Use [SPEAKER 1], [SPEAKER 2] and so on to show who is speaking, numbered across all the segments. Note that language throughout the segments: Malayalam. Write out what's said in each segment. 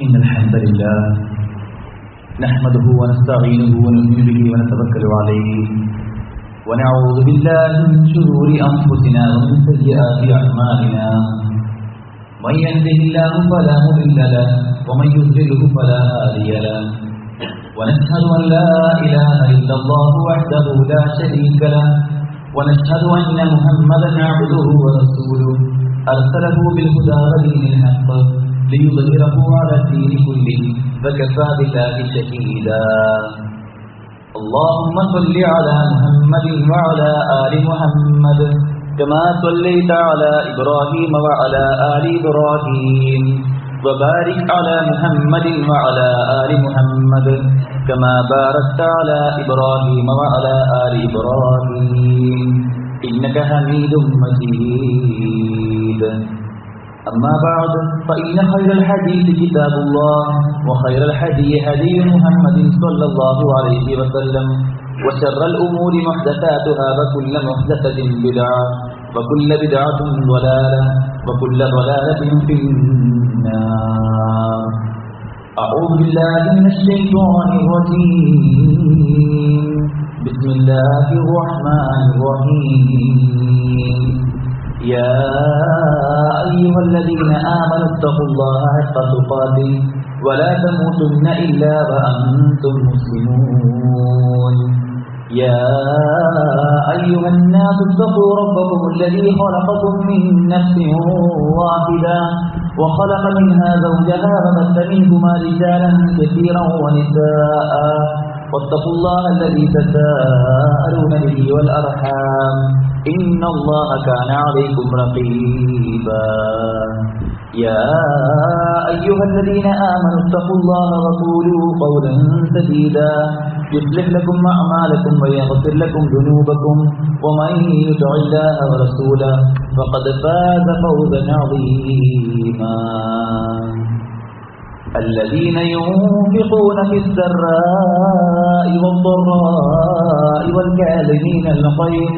[SPEAKER 1] إن الحمد لله نحمده ونستعينه ونؤمن به ونتوكل عليه ونعوذ بالله من شرور أنفسنا ومن سيئات أعمالنا من يهده الله فلا مضل له ومن يضلله فلا هادي له ونشهد أن لا إله إلا الله وحده لا شريك له ونشهد أن محمدا عبده ورسوله أرسله بالهدى ودين الحق ليظهره على الدين كله فكفى بالله شهيدا اللهم صل على محمد وعلى آل محمد كما صليت على إبراهيم وعلى آل إبراهيم وبارك على محمد وعلى آل محمد كما باركت على إبراهيم وعلى آل إبراهيم إنك حميد مجيد أما بعد فإن خير الحديث كتاب الله وخير الهدي هدي محمد صلى الله عليه وسلم وشر الأمور محدثاتها وكل محدثة بدعة وكل بدعة ضلالة وكل ضلالة في النار. أعوذ بالله من الشيطان الرجيم. بسم الله الرحمن الرحيم. يا أيها الذين آمنوا اتقوا الله حق تقاته ولا تموتن إلا وأنتم مسلمون. يا أيها الناس اتقوا ربكم الذي خلقكم من نفس واحدة وخلق منها زوجها وبث منهما رجالا كثيرا ونساء واتقوا الله الذي تساءلون به والأرحام إن الله كان عليكم رقيبا. يا أيها الذين آمنوا اتقوا الله وقولوا قولا سديدا يصلح لكم أعمالكم ويغفر لكم ذنوبكم ومن يطع الله ورسوله فقد فاز فوزا عظيما. الذين ينفقون في السراء والضراء والكاظمين الغيظ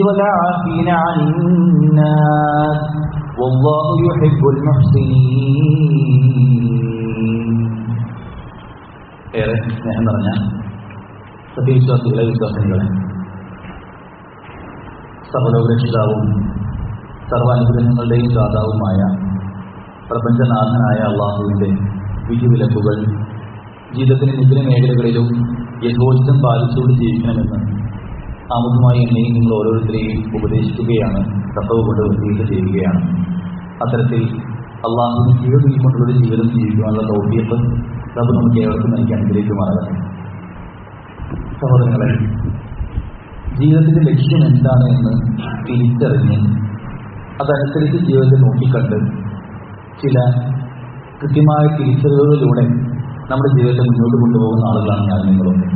[SPEAKER 1] والعافين عن الناس والله يحب المحسنين. ഏറെ സ്നേഹം നിറഞ്ഞ സത്യവിശ്വാസികളെ വിശ്വാസികളെ, സർവ്വലോകരക്ഷിതാവും സർവാനുഗ്രഹങ്ങളുടെയും ദാതാവുമായ പ്രപഞ്ചനാഥനായ അള്ളാഹുവിൻ്റെ വിധിവിലക്കുകൾ ജീവിതത്തിന് നിദ്ര മേഖലകളിലും യഥോചിതം പാലിച്ചുകൊണ്ട് ജീവിക്കണമെന്ന് ആമുഖമായി എന്നെയും നിങ്ങൾ ഓരോരുത്തരെയും ഉപദേശിക്കുകയാണ്, തത്വം കൊണ്ട് വസീയത്ത് ചെയ്യുകയാണ്. അത്തരത്തിൽ അള്ളാഹുവിന് കീഴ്കൊണ്ടുള്ളൊരു ജീവിതം ജീവിക്കുവാനുള്ള തൗഫീഖ് റബ്ബ് നമുക്ക് ഏവർക്കും എനിക്ക് അനുഗ്രഹിക്കുമാറാകട്ടെ. സഹോദരങ്ങളെ, ജീവിതത്തിൻ്റെ ലക്ഷ്യം എന്താണ് എന്ന് തിരിച്ചറിഞ്ഞ് അതനുസരിച്ച് ജീവിതത്തെ നോക്കിക്കണ്ട് ചില കൃത്യമായ തിരിച്ചറിവുകളിലൂടെ നമ്മുടെ ജീവിതത്തെ മുന്നോട്ട് കൊണ്ടുപോകുന്ന ആളുകളാണ് ഞാൻ നിങ്ങളൊക്കെ.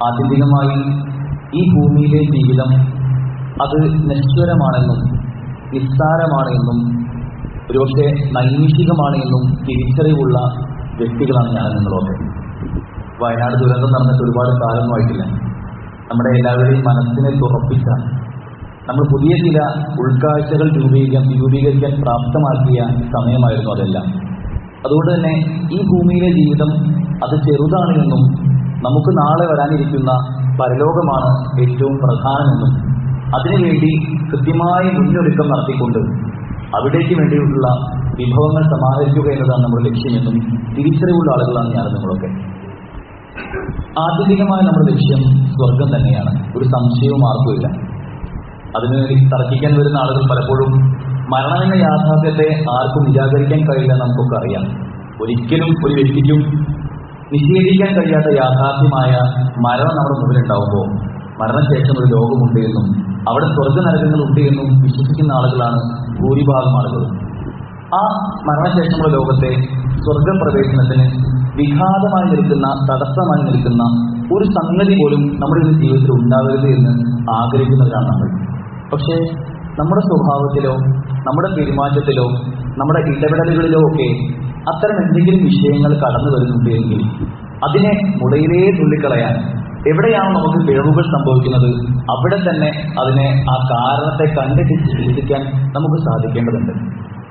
[SPEAKER 1] ആത്യന്തികമായി ഈ ഭൂമിയിലെ ജീവിതം അത് നശ്വരമാണെന്നും നിസ്സാരമാണ് എന്നും ഒരുപക്ഷെ നൈമിഷികമാണ് എന്നും തിരിച്ചറിവുള്ള വ്യക്തികളാണ് ഞാൻ നിങ്ങളൊക്കെ. വയനാട് ദുരന്തം നടന്നിട്ട് ഒരുപാട് കാലമൊന്നുമായിട്ടില്ല. നമ്മുടെ എല്ലാവരുടെയും മനസ്സിനെ തുറപ്പിച്ച, നമ്മൾ പുതിയ ചില ഉൾക്കാഴ്ചകൾ രൂപീകരിക്കാൻ പ്രാപ്തമാക്കിയ സമയമായിരുന്നു അതെല്ലാം. അതുകൊണ്ട് തന്നെ ഈ ഭൂമിയിലെ ജീവിതം അത് ചെറുതാണ് എന്നും നമുക്ക് നാളെ വരാനിരിക്കുന്ന പരലോകമാണ് ഏറ്റവും പ്രധാനമെന്നും അതിനുവേണ്ടി കൃത്യമായ മുന്നൊരുക്കം നടത്തിക്കൊണ്ട് അവിടേക്ക് വേണ്ടിയിട്ടുള്ള വിഭവങ്ങൾ സമാഹരിക്കുക എന്നതാണ് നമ്മുടെ ലക്ഷ്യമെന്നും തിരിച്ചറിവുള്ള ആളുകളാണ് ഞാൻ നിങ്ങളൊക്കെ. ആത്യന്തികമായ നമ്മുടെ ലക്ഷ്യം സ്വർഗം തന്നെയാണ്, ഒരു സംശയവും ആർക്കുമില്ല. അതിനുവേണ്ടി തർക്കിക്കാൻ വരുന്ന ആളുകൾ പലപ്പോഴും മരണമെന്ന യാഥാർത്ഥ്യത്തെ ആർക്കും നിരാകരിക്കാൻ കഴിയില്ല. നമുക്കൊക്കെ അറിയാം, ഒരിക്കലും ഒരു വ്യക്തിക്കും നിഷേധിക്കാൻ കഴിയാത്ത യാഥാർത്ഥ്യമായ മരണം നമ്മുടെ മുമ്പിലുണ്ടാവുമ്പോൾ മരണശേഷം ഒരു ലോകമുണ്ട് എന്നും അവിടെ സ്വർഗ നരകങ്ങളുണ്ട് എന്നും വിശ്വസിക്കുന്ന ആളുകളാണ് ഭൂരിഭാഗം ആളുകളും. ആ മരണശേഷമുള്ള ലോകത്തെ സ്വർഗപ്രവേശനത്തിന് വിഘാതമായി നിൽക്കുന്ന, തടസ്സമായി നിൽക്കുന്ന ഒരു സംഗതി പോലും നമ്മുടെ ഒരു ജീവിതത്തിൽ ഉണ്ടാവരുത് എന്ന് ആഗ്രഹിക്കുന്നവരാണ് നമ്മൾ. പക്ഷേ നമ്മുടെ സ്വഭാവത്തിലോ നമ്മുടെ പെരുമാറ്റത്തിലോ നമ്മുടെ ഇടപെടലുകളിലോ ഒക്കെ അത്തരം എന്തെങ്കിലും വിഷയങ്ങൾ കടന്നു വരുന്നുണ്ട് എങ്കിൽ അതിനെ മുടയിലേ തുള്ളിക്കളയാൻ, എവിടെയാണ് നമുക്ക് പിഴവുകൾ സംഭവിക്കുന്നത് അവിടെ തന്നെ അതിനെ ആ കാരണത്തെ കണ്ടെത്തി ചികിത്സിക്കാൻ നമുക്ക് സാധിക്കേണ്ടതുണ്ട്.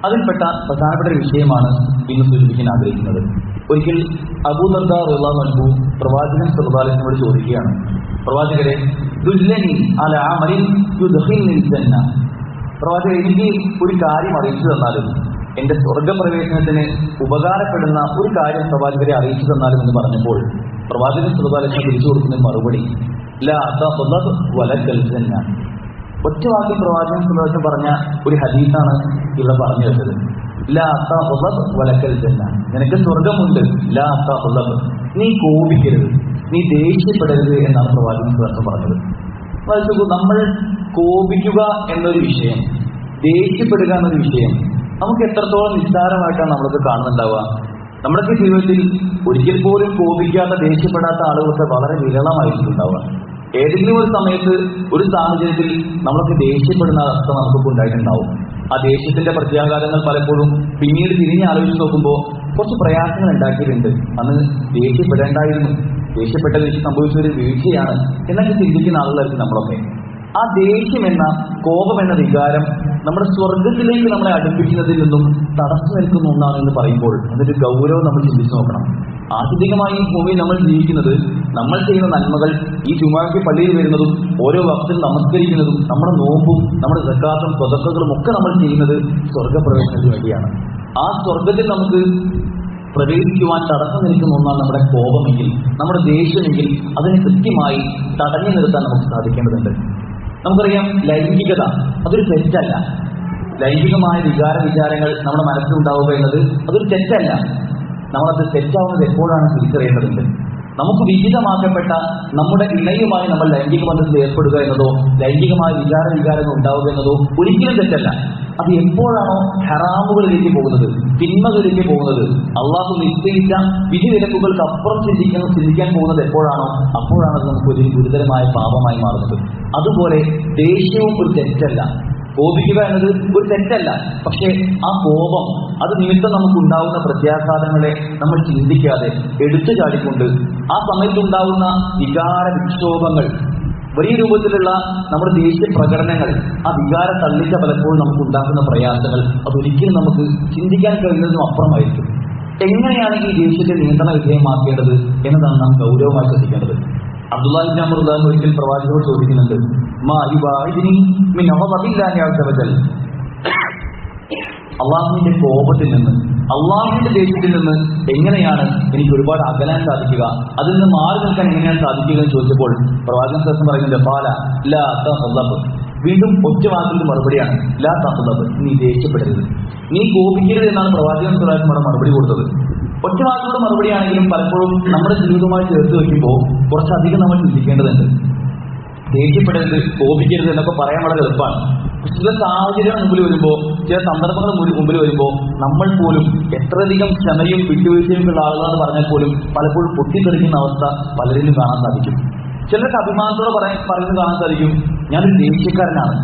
[SPEAKER 1] അതിൽപ്പെട്ട പ്രധാനപ്പെട്ട ഒരു വിഷയമാണ് ഇന്ന് സൂചിപ്പിക്കാൻ ആഗ്രഹിക്കുന്നത്. ഒരിക്കൽ അബൂ ദർദാ റളിയല്ലാഹു അൻഹു പ്രവാചകൻ സല്ലല്ലാഹു അലൈഹി വസല്ലം ചോദിക്കുകയാണ്, പ്രവാചകരെ, ദുല്ലനി അലാ അമലിൻ യുദ്ഖിൽനിൽ ജന്ന. പ്രവാചകൻ, എനിക്ക് ഒരു കാര്യം അറിയിച്ചു തന്നാലും, എന്റെ സ്വർഗപ്രവേശനത്തിന് ഉപകാരപ്പെടുന്ന ഒരു കാര്യം പ്രവാചകരെ അറിയിച്ചു തന്നാലും എന്ന് പറഞ്ഞപ്പോൾ പ്രവാചകൻ സല്ലല്ലാഹു അലൈഹി വസല്ലം തിരിച്ചു കൊടുക്കുന്ന മറുപടി ലാ തഖ്ലബ് വലക്കൽ ജന്ന. ഒറ്റ വാക്കിൽ പ്രവാചകൻ സല്ലല്ലാഹു അലൈഹി വസല്ലം പറഞ്ഞ ഒരു ഹദീസാണ് ഇവിടെ പറഞ്ഞു വെച്ചത്. ലാ തഖ്ലബ് വലക്കൽ ജന്ന. നിനക്ക് സ്വർഗമുണ്ട്. ലാ തഖ്ലബ്, നീ കോപിക്കരുത്, നീ ദേഷ്യപ്പെടരുത് എന്നാണ് പ്രവാചകൻ സല്ലല്ലാഹു അലൈഹി വസല്ലം പറഞ്ഞത്. നമ്മൾ കോപിക്കുക എന്നൊരു വിഷയം, ദേഷ്യപ്പെടുക എന്നൊരു വിഷയം നമുക്ക് എത്രത്തോളം നിസ്സാരമായിട്ടാണ് നമ്മളൊക്കെ കാണുന്നുണ്ടാവുക. നമ്മുടെയൊക്കെ ജീവിതത്തിൽ ഒരിക്കൽ പോലും കോപിക്കാത്ത, ദേഷ്യപ്പെടാത്ത ആളുകളൊക്കെ വളരെ വിരളമായിട്ടുണ്ടാവുക. ഏതെങ്കിലും ഒരു സമയത്ത്, ഒരു സാഹചര്യത്തിൽ നമ്മളൊക്കെ ദേഷ്യപ്പെടുന്ന അവസ്ഥ നമുക്കൊക്കെ ഉണ്ടായിട്ടുണ്ടാവും. ആ ദേഷ്യത്തിന്റെ പ്രത്യാഘാതങ്ങൾ പലപ്പോഴും പിന്നീട് തിരിഞ്ഞ് ആലോചിച്ച് നോക്കുമ്പോൾ കുറച്ച് പ്രയാസങ്ങൾ ഉണ്ടാക്കിയിട്ടുണ്ട്. അന്ന് ദേഷ്യപ്പെടേണ്ടായിരുന്നു, ദേഷ്യപ്പെട്ട സംഭവിച്ച ഒരു വീഴ്ചയാണ് എന്നൊക്കെ ചിന്തിക്കുന്ന ആളുകളായിരിക്കും നമ്മളൊക്കെ. ആ ദേഷ്യം എന്ന, കോപം എന്ന വികാരം നമ്മുടെ സ്വർഗത്തിലേക്ക് നമ്മളെ അടുപ്പിക്കുന്നതിൽ നിന്നും തടസ്സം നിൽക്കുന്ന ഒന്നാണ് എന്ന് പറയുമ്പോൾ അതിന്റെ ഗൗരവം നമ്മൾ ചിന്തിച്ചു നോക്കണം. ആത്യന്തികമായി ഈ ഭൂമിയിൽ നമ്മൾ ജീവിക്കുന്നത്, നമ്മൾ ചെയ്യുന്ന നന്മകൾ, ഈ ജുമാക്ക് പള്ളിയിൽ വരുന്നതും ഓരോ വക്തിൽ നമസ്കരിക്കുന്നതും, നമ്മുടെ നോമ്പും നമ്മുടെ സക്കാത്തും സ്വതക്കകളും ഒക്കെ നമ്മൾ ചെയ്യുന്നത് സ്വർഗപ്രവേശനത്തിന് വേണ്ടിയാണ്. ആ സ്വർഗത്തിൽ നമുക്ക് പ്രവേശിക്കുവാൻ തടസ്സം നിൽക്കുന്ന ഒന്നാണ് നമ്മുടെ കോപമെങ്കിൽ, നമ്മുടെ ദേഷ്യമെങ്കിൽ അതിനെ കൃത്യമായി തടഞ്ഞു നിർത്താൻ നമുക്ക് സാധിക്കേണ്ടതുണ്ട്. നമുക്കറിയാം, ലൈംഗികത അതൊരു തെറ്റല്ല. ലൈംഗികമായ വിചാരങ്ങൾ നമ്മുടെ മനസ്സിലുണ്ടാവുക എന്നത് അതൊരു തെറ്റല്ല. നമ്മളത് തെറ്റാവുന്നത് എപ്പോഴാണ് തിരിച്ചറിയേണ്ടതുണ്ട്. നമുക്ക് വിഹിതമാക്കപ്പെട്ട നമ്മുടെ ഇണയുമായി നമ്മൾ ലൈംഗിക ബന്ധത്തിൽ ഏർപ്പെടുക എന്നതോ ലൈംഗികമായ വികാരങ്ങൾ ഉണ്ടാവുക എന്നതോ ഒരിക്കലും തെറ്റല്ല. അത് എപ്പോഴാണോ ഹറാമുകളിലേക്ക് പോകുന്നത്, തിന്മകളിലേക്ക് പോകുന്നത്, അള്ളാഹു നിശ്ചയിച്ച വിധിവിലക്കുകൾക്ക് അപ്പുറം ചിന്തിക്കാൻ പോകുന്നത് എപ്പോഴാണോ അപ്പോഴാണ് അത് നമുക്ക് ഒരു ഗുരുതരമായ പാപമായി മാറുന്നത്. അതുപോലെ ദേഷ്യവും ഒരു തെറ്റല്ല, കോപിക്കുക എന്നത് ഒരു തെറ്റല്ല. പക്ഷേ ആ കോപം, അത് നിമിത്തം നമുക്കുണ്ടാവുന്ന പ്രത്യാഘാതങ്ങളെ നമ്മൾ ചിന്തിക്കാതെ എടുത്തു ചാടിക്കൊണ്ട് ആ സമയത്തുണ്ടാവുന്ന വികാര വിക്ഷോഭങ്ങൾ, വലിയ രൂപത്തിലുള്ള നമ്മുടെ ദേശീയ പ്രകടനങ്ങൾ, ആ വികാരം തള്ളിച്ച പലപ്പോഴും നമുക്കുണ്ടാക്കുന്ന പ്രയാസങ്ങൾ അതൊരിക്കലും നമുക്ക് ചിന്തിക്കാൻ കഴിയുന്നതിനും അപ്പുറമായിരിക്കും. എങ്ങനെയാണ് ഈ ദേശീയത്തെ നിയന്ത്രണ വിധേയമാക്കേണ്ടത് എന്നതാണ് നാം ഗൗരവമായി ശ്രദ്ധിക്കേണ്ടത്. അബ്ദുല്ലാഹി ഇബ്നു അംർ റളിയല്ലാഹു അൻഹു ഒരിക്കൽ പ്രവാചകനോട് ചോദിക്കുന്നുണ്ട്, അള്ളാഹുവിന്റെ കോപത്തിൽ നിന്ന്, അള്ളാഹുവിന്റെ ദേഷ്യത്തിൽ നിന്ന് എങ്ങനെയാണ് എനിക്ക് ഒരുപാട് അകലാൻ സാധിക്കുക, അതിൽ നിന്ന് മാറി നിൽക്കാൻ എങ്ങനെയാണ് സാധിക്കുക എന്ന് ചോദിച്ചപ്പോൾ പ്രവാചകൻ സല്ലല്ലാഹു അലൈഹി വസല്ലം പറയുന്നത് ലാ തഖ്ലബ്. വീണ്ടും ഒറ്റ വാക്കിന്റെ മറുപടിയാണ് ലാ തഖ്ലബ്, നീ ദേഷ്യപ്പെടരുത്, നീ കോപിക്കരുത് എന്നാണ് പ്രവാചകൻ സല്ലല്ലാഹു അലൈഹി വസല്ലം മറുപടി കൊടുത്തത്. ഒറ്റ വാക്കുകളുടെ മറുപടിയാണെങ്കിലും പലപ്പോഴും നമ്മുടെ ജീവിതവുമായി ചേർത്ത് വയ്ക്കുമ്പോൾ കുറച്ചധികം നമ്മൾ ചിന്തിക്കേണ്ടതുണ്ട്. ദേഷ്യപ്പെടരുത്, കോപിക്കരുത് എന്നൊക്കെ പറയാൻ വളരെ എളുപ്പമാണ്. ചില സാഹചര്യങ്ങൾ മുമ്പിൽ വരുമ്പോൾ, ചില സന്ദർഭങ്ങൾ മുമ്പിൽ വരുമ്പോൾ നമ്മൾ പോലും എത്രയധികം ക്ഷമയും വിട്ടുവീഴ്ചയും ഉള്ള ആളുകളെന്ന് പറഞ്ഞാൽ പോലും പലപ്പോഴും പൊട്ടിത്തെറിക്കുന്ന അവസ്ഥ പലരിലും കാണാൻ സാധിക്കും. ചിലർക്ക് അഭിമാനത്തോടെ പറയുന്നത് കാണാൻ സാധിക്കും, ഞാനൊരു ദേഷ്യക്കാരനാണ്,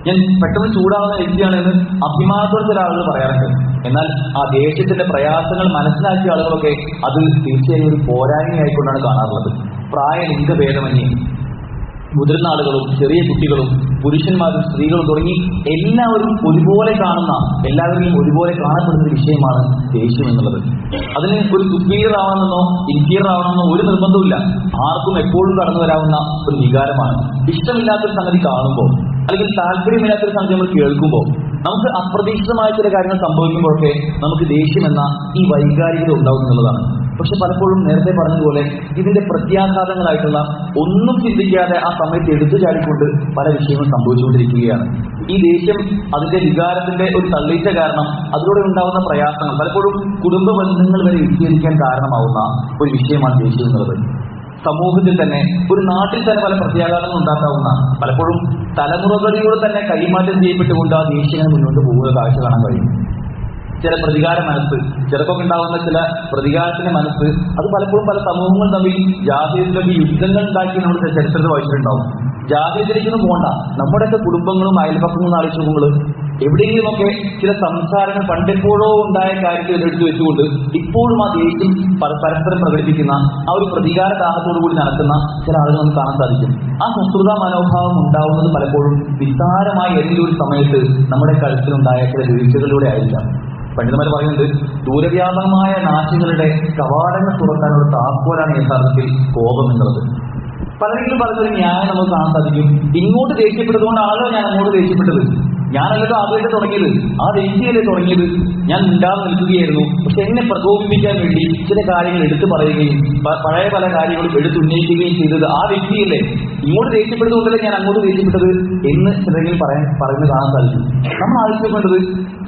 [SPEAKER 1] ഞാൻ പെട്ടെന്ന് ചൂടാവുന്ന വ്യക്തിയാണ് എന്ന് അഭിമാനത്തോടെ ചില ആളുകൾ പറയാറുണ്ട്. എന്നാൽ ആ ദേഷ്യത്തിന്റെ പ്രയാസങ്ങൾ മനസ്സിലാക്കിയ ആളുകളൊക്കെ അത് തീർച്ചയായും ഒരു പോരായ്മയായിക്കൊണ്ടാണ് കാണാറുള്ളത്. പ്രായലിംഗഭേദമന്യേ മുതിർന്ന ആളുകളും ചെറിയ കുട്ടികളും പുരുഷന്മാരും സ്ത്രീകളും തുടങ്ങി എല്ലാവരും ഒരുപോലെ കാണുന്ന, എല്ലാവരെയും ഒരുപോലെ കാണപ്പെടുന്ന ഒരു വിഷയമാണ് ദേഷ്യം എന്നുള്ളത്. അതിന് ഒരു സുപ്പീരിയർ ആവണമെന്നോ ഇൻഫീരിയർ ആവണമെന്നോ ഒരു നിർബന്ധമില്ല. ആർക്കും എപ്പോഴും കടന്നു വരാവുന്ന ഒരു വികാരമാണ്. ഇഷ്ടമില്ലാത്തൊരു സംഗതി കാണുമ്പോൾ, അല്ലെങ്കിൽ താല്പര്യമില്ലാത്തൊരു സംഗതി നമ്മൾ കേൾക്കുമ്പോൾ, നമുക്ക് അപ്രതീക്ഷിതമായ ചില കാര്യങ്ങൾ സംഭവിക്കുമ്പോഴൊക്കെ നമുക്ക് ദേഷ്യം എന്ന ഈ വൈകാരികത ഉണ്ടാവും എന്നുള്ളതാണ്. പക്ഷെ പലപ്പോഴും നേരത്തെ പറഞ്ഞതുപോലെ ഇതിന്റെ പ്രത്യാഘാതങ്ങളായിട്ടുള്ള ഒന്നും ചിന്തിക്കാതെ ആ സമയത്ത് എടുത്തു ചാടിക്കൊണ്ട് പല വിഷയങ്ങളും സംഭവിച്ചുകൊണ്ടിരിക്കുകയാണ്. ഈ ദേഷ്യം, അതിന്റെ വികാരത്തിന്റെ ഒരു തള്ളീച്ച കാരണം അതിലൂടെ ഉണ്ടാകുന്ന പ്രയാസങ്ങൾ പലപ്പോഴും കുടുംബ ബന്ധങ്ങൾ വരെ വിച്ഛേദിക്കാൻ കാരണമാവുന്ന ഒരു വിഷയമാണ് ദേഷ്യം എന്നുള്ളത്. സമൂഹത്തിൽ തന്നെ, ഒരു നാട്ടിൽ തന്നെ പല പ്രത്യാഘാതങ്ങൾ ഉണ്ടാക്കാവുന്ന, പലപ്പോഴും തലമുറകളിലൂടെ തന്നെ കൈമാറ്റം ചെയ്യപ്പെട്ടുകൊണ്ട് ആ ദേഷ്യങ്ങൾ മുന്നോട്ട് പോകുന്ന കാഴ്ച കാണാൻ കഴിയും. ചില പ്രതികാര മനസ്സ്, ചിലപ്പോൾ ഉണ്ടാകുന്ന ചില പ്രതികാരത്തിന്റെ മനസ്സ്, അത് പലപ്പോഴും പല സമൂഹങ്ങൾ തമ്മിൽ ജാഹിലിയത്തിലൊക്കെ യുദ്ധങ്ങൾ ഉണ്ടാക്കി നമ്മുടെ ചരിത്രത്തിൽ വായിച്ചിട്ടുണ്ടാവും. ജാഹിലിയത്തിലേക്കൊന്നും പോകണ്ട, നമ്മുടെയൊക്കെ കുടുംബങ്ങളും അയൽപക്കങ്ങളും ആലോചിച്ച് നോക്കുമ്പോൾ എവിടെയെങ്കിലുമൊക്കെ ചില സംസാരങ്ങൾ പണ്ടെപ്പോഴോ ഉണ്ടായ കാര്യത്തിൽ എടുത്തു വെച്ചുകൊണ്ട് ഇപ്പോഴും ആ ദേഷ്യം പരസ്പരം പ്രകടിപ്പിക്കുന്ന ആ ഒരു പ്രതികാര ദാഹത്തോടു കൂടി നടക്കുന്ന ചില ആളുകൾ നമുക്ക് കാണാൻ സാധിക്കും. ആ ശത്രുതാ മനോഭാവം ഉണ്ടാവുന്നത് പലപ്പോഴും നിസ്സാരമായ ഏതെങ്കിലും ഒരു സമയത്ത് നമ്മുടെ കഴുത്തിലുണ്ടായ ചില വീഴ്ചകളിലൂടെ ആയിരിക്കാം. പണ്ഡിതന്മാർ പറയുന്നത് ദൂരവ്യാപകമായ നാശങ്ങളുടെ കവാടങ്ങൾ തുറക്കാനുള്ള താക്കോലാണ് യഥാർത്ഥത്തിൽ കോപം എന്നുള്ളത്. പലരെങ്കിലും പറഞ്ഞൊരു ന്യായം നമുക്ക് കാണാൻ സാധിക്കും. ഇങ്ങോട്ട് ദേഷ്യപ്പെട്ടതുകൊണ്ടാണല്ലോ ഞാൻ അങ്ങോട്ട് ദേഷ്യപ്പെട്ടത്, ഞാനല്ലല്ലോ ആദ്യമായിട്ട് തുടങ്ങിയത്, ആ വ്യക്തിയല്ലേ തുടങ്ങിയത്, ഞാൻ മിണ്ടാതെ നിൽക്കുകയായിരുന്നു. പക്ഷെ എന്നെ പ്രകോപിപ്പിക്കാൻ വേണ്ടി ചില കാര്യങ്ങൾ എടുത്തു പറയുകയും പഴയ പല കാര്യങ്ങളും എടുത്തുന്നയിക്കുകയും ചെയ്തത് ആ വ്യക്തിയല്ലേ, ഇങ്ങോട്ട് ദേഷ്യപ്പെട്ടതുകൊണ്ടല്ലേ ഞാൻ അങ്ങോട്ട് ദേഷ്യപ്പെട്ടത് എന്ന് ചിലരെങ്കിലും പറയുന്നത് കാണാൻ സാധിക്കും. നമ്മൾ ആവശ്യപ്പെട്ടത്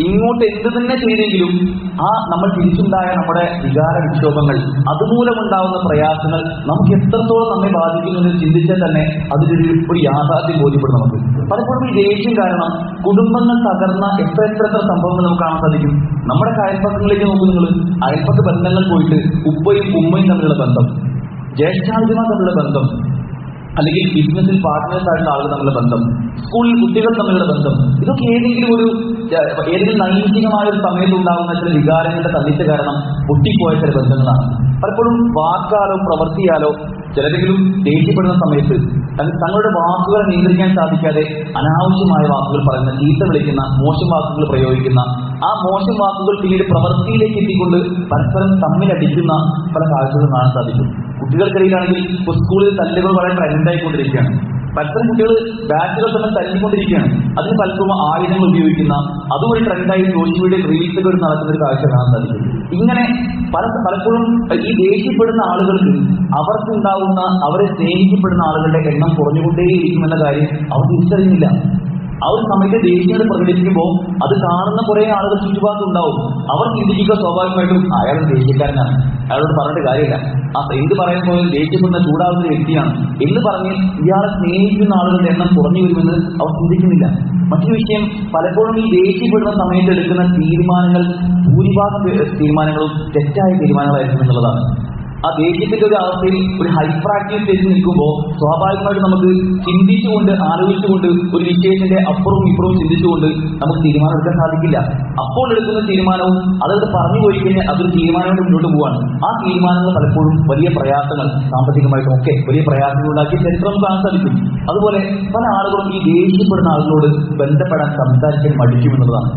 [SPEAKER 1] ഇങ്ങോട്ട് എന്ത് തന്നെ ചെയ്തെങ്കിലും ആ നമ്മൾ തിരിച്ചുണ്ടായ നമ്മുടെ വികാര വിക്ഷോഭങ്ങൾ, അതുമൂലമുണ്ടാവുന്ന പ്രയാസങ്ങൾ നമുക്ക് എത്രത്തോളം നമ്മെ ബാധിക്കുമെന്ന് ചിന്തിച്ചാൽ തന്നെ അതിലൊരു യാഥാർത്ഥ്യം ബോധ്യപ്പെടും നമുക്ക്. പലപ്പോഴും ഈ ദേഷ്യം കാരണം കുടുംബങ്ങൾ തകർന്ന എത്ര സംഭവങ്ങൾ നമുക്ക് കാണാൻ സാധിക്കും. നമ്മുടെ അയൽപ്പക്കങ്ങളിലേക്ക് നോക്കൂ നിങ്ങൾ. അയൽപ്പക്ക ബന്ധങ്ങൾ പോയിട്ട് ഉപ്പയും ഉമ്മയും തമ്മിലുള്ള ബന്ധം, ജ്യേഷ്ഠാനുജന്മാർ തമ്മിലുള്ള ബന്ധം, അല്ലെങ്കിൽ ബിസിനസ്സിൽ പാർട്ട്നേഴ്സ് ആയിട്ടുള്ള ആളുകൾ തമ്മിലുള്ള ബന്ധം, സ്കൂളിൽ കുട്ടികൾ തമ്മിലുള്ള ബന്ധം, ഇതൊക്കെ ഏതെങ്കിലും നൈമിഷികമായ ഒരു സമയത്തുണ്ടാകുന്ന ചില വികാരങ്ങളുടെ തള്ളിച്ച കാരണം പൊട്ടിപ്പോയ ചില ബന്ധങ്ങളാണ്. പലപ്പോഴും വാക്കാലോ പ്രവർത്തിയാലോ ചിലരെങ്കിലും ദേഷ്യപ്പെടുന്ന സമയത്ത് തങ്ങളുടെ വാക്കുകളെ നിയന്ത്രിക്കാൻ സാധിക്കാതെ അനാവശ്യമായ വാക്കുകൾ പറയുന്ന, ചീത്ത വിളിക്കുന്ന, മോശം വാക്കുകൾ പ്രയോഗിക്കുന്ന, ആ മോശം വാക്കുകൾ പിന്നീട് പ്രവൃത്തിയിലേക്ക് എത്തിക്കൊണ്ട് പരസ്പരം തമ്മിലടിക്കുന്ന പല കാഴ്ചകളും കാണാൻ സാധിക്കും. കുട്ടികൾക്കിടയിലാണെങ്കിൽ സ്കൂളിൽ തല്ലുകൾ വളരെ ട്രെൻഡായിക്കൊണ്ടിരിക്കുകയാണ്. പലപ്പോഴും കുട്ടികൾ ബാറ്റുകൾ തമ്മിൽ തല്ലിക്കൊണ്ടിരിക്കുകയാണ്. അതിന് പലപ്പോഴും ആയുധങ്ങൾ ഉപയോഗിക്കുന്ന, അതും ഒരു ട്രെൻഡായി സോഷ്യൽ മീഡിയ റീൽസുകൾ നടത്തുന്ന ഒരു കാഴ്ച കാണാൻ സാധിക്കും. ഇങ്ങനെ പലപ്പോഴും ഈ ദേഷ്യപ്പെടുന്ന ആളുകൾക്ക് അവർക്കുണ്ടാവുന്ന, അവരെ സ്നേഹിക്കപ്പെടുന്ന ആളുകളുടെ എണ്ണം കുറഞ്ഞുകൊണ്ടേയിരിക്കുമെന്ന കാര്യം അവർ തിരിച്ചറിയുന്നില്ല. ആ ഒരു സമയത്ത് ദേഷ്യങ്ങൾ പ്രകടിപ്പിക്കുമ്പോൾ അത് കാണുന്ന കുറെ ആളുകൾ ചുറ്റുപാടുണ്ടാവും. അവർ ചിന്തിക്കുക സ്വാഭാവികമായിട്ടും അയാൾ ദേഷ്യക്കാരനാണ്, അയാളോട് പറഞ്ഞിട്ട് കാര്യമില്ല, എന്ത് പറയുമ്പോൾ ദേഷ്യപ്പെടുന്ന ചൂടാവുന്ന വ്യക്തിയാണ് എന്ന് പറഞ്ഞ് ഇയാളെ സ്നേഹിക്കുന്ന ആളുകളുടെ എണ്ണം കുറഞ്ഞു വരുമെന്ന് അവർ ചിന്തിക്കുന്നില്ല. മറ്റൊരു വിഷയം, പലപ്പോഴും ഈ ദേഷ്യപ്പെടുന്ന സമയത്ത് എടുക്കുന്ന തീരുമാനങ്ങൾ ഭൂരിഭാഗം തീരുമാനങ്ങളും തെറ്റായ തീരുമാനങ്ങളായിരിക്കും എന്നുള്ളതാണ്. ആ ദേഷ്യത്തിന്റെ ഒരു അവസ്ഥയിൽ ഒരു ഹൈപ്പർ ആക്റ്റീവ് സ്റ്റേജിൽ നിൽക്കുമ്പോൾ സ്വാഭാവികമായിട്ട് നമുക്ക് ചിന്തിച്ചുകൊണ്ട്, ആലോചിച്ചുകൊണ്ട്, ഒരു വിഷയത്തിന്റെ അപ്പുറവും ഇപ്പുറവും ചിന്തിച്ചുകൊണ്ട് നമുക്ക് തീരുമാനം എടുക്കാൻ സാധിക്കില്ല. അപ്പോൾ എടുക്കുന്ന തീരുമാനവും അതോട് പറഞ്ഞു പോയി കഴിഞ്ഞാൽ അതൊരു തീരുമാനമായിട്ട് മുന്നോട്ട് പോവാണ്. ആ തീരുമാനങ്ങൾ പലപ്പോഴും വലിയ പ്രയാസങ്ങൾ, സാമ്പത്തികമായിട്ടും ഒക്കെ വലിയ പ്രയാസങ്ങൾ ഉണ്ടാക്കിയ ചരിത്രം കാണാൻ സാധിക്കും. അതുപോലെ പല ആളുകളും ഈ ദേഷ്യപ്പെടുന്ന ആളുകളോട് ബന്ധപ്പെടാൻ, സംസാരിക്കാൻ മടിക്കുമെന്നുള്ളതാണ്.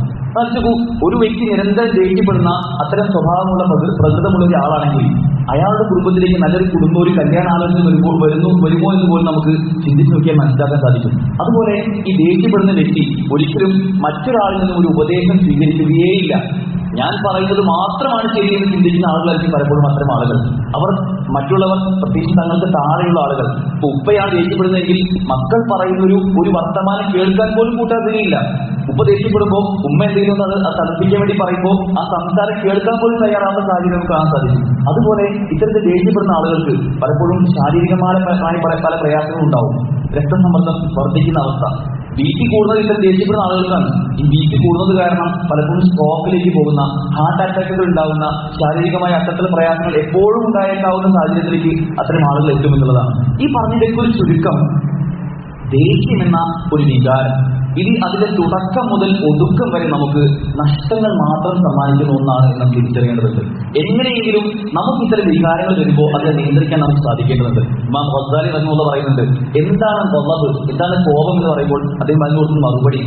[SPEAKER 1] ഒരു വ്യക്തി നിരന്തരം ദേഷ്യപ്പെടുന്ന അത്തരം സ്വഭാവമുള്ള പ്രകൃതമുള്ള ഒരാളാണെങ്കിൽ അയാളുടെ കുടുംബത്തിലേക്ക് നല്ലൊരു കുടുംബം, ഒരു കല്യാണാലോചന വരുമോ എന്ന് പോലും നമുക്ക് ചിന്തിച്ചു നോക്കിയാൽ മനസ്സിലാക്കാൻ സാധിക്കും. അതുപോലെ ഈ ദേഷ്യപ്പെടുന്ന വ്യക്തി ഒരിക്കലും മറ്റൊരാളിൽ നിന്നും ഒരു ഉപദേശം സ്വീകരിക്കുകയേയില്ല. ഞാൻ പറയുന്നത് മാത്രമാണ് ശരിയെന്ന് ചിന്തിക്കുന്ന ആളുകളായിരിക്കും പലപ്പോഴും അത്തരം ആളുകൾ. അവർ മറ്റുള്ളവർ, പ്രത്യേകിച്ച് തങ്ങൾക്ക് താഴെയുള്ള ആളുകൾ, ഇപ്പൊ ഉപ്പയാണ് ദേഷ്യപ്പെടുന്നതെങ്കിൽ മക്കൾ പറയുന്ന ഒരു വർത്തമാനം കേൾക്കാൻ പോലും കൂട്ടാതിരിയില്ല. ഉപ്പ ദേഷ്യപ്പെടുമ്പോൾ ഉമ്മ എന്തെങ്കിലും അത് തണുപ്പിക്കാൻ വേണ്ടി പറയുമ്പോൾ ആ സംസാരം കേൾക്കാൻ പോലും തയ്യാറാവുന്ന സാഹചര്യം നമുക്ക് കാണാൻ സാധിക്കും. അതുപോലെ ഇത്തരത്തിൽ ദേഷ്യപ്പെടുന്ന ആളുകൾക്ക് പലപ്പോഴും ശാരീരികമായ പല പ്രയാസങ്ങളും ഉണ്ടാവും. രക്തസമ്മർദ്ദം വർദ്ധിക്കുന്ന അവസ്ഥ, ബി.പി കൂടുന്നത് ഇത്തരം ദേഷ്യപ്പെടുന്ന ആളുകൾക്കാണ്. ഈ ബി.പി കൂടുന്നത് കാരണം പലപ്പോഴും സ്ട്രോക്കിലേക്ക് പോകുന്ന, ഹാർട്ട് അറ്റാക്കുകൾ ഉണ്ടാകുന്ന, ശാരീരികമായ അത്തരത്തിലുള്ള പ്രയാസങ്ങൾ എപ്പോഴും ഉണ്ടായേക്കാവുന്ന സാഹചര്യത്തിലേക്ക് അത്തരം ആളുകൾ എത്തുമെന്നുള്ളതാണ്. ഈ പറഞ്ഞതിലേക്ക് ഒരു ചുരുക്കം, ദേഷ്യം എന്ന ഒരു വികാരം ഇത് അതിന്റെ തുടക്കം മുതൽ ഒടുക്കം വരെ നമുക്ക് നഷ്ടങ്ങൾ മാത്രം സമ്മാനിക്കുന്ന ഒന്നാണ് എന്ന് നാം തിരിച്ചറിയേണ്ടതുണ്ട്. എങ്ങനെയെങ്കിലും നമുക്ക് ഇത്തരം വികാരങ്ങൾ വരുമ്പോൾ അതിനെ നിയന്ത്രിക്കാൻ നമുക്ക് സാധിക്കേണ്ടതുണ്ട്. ഇമാം ഗസാലി റഹിമഹുല്ലാഹ് പറയുന്നുണ്ട്, എന്താണ് ഗളബ്, എന്താണ് കോപം എന്ന് പറയുമ്പോൾ അദ്ദേഹം അതിന് കൊടുക്കുന്ന മറുപടി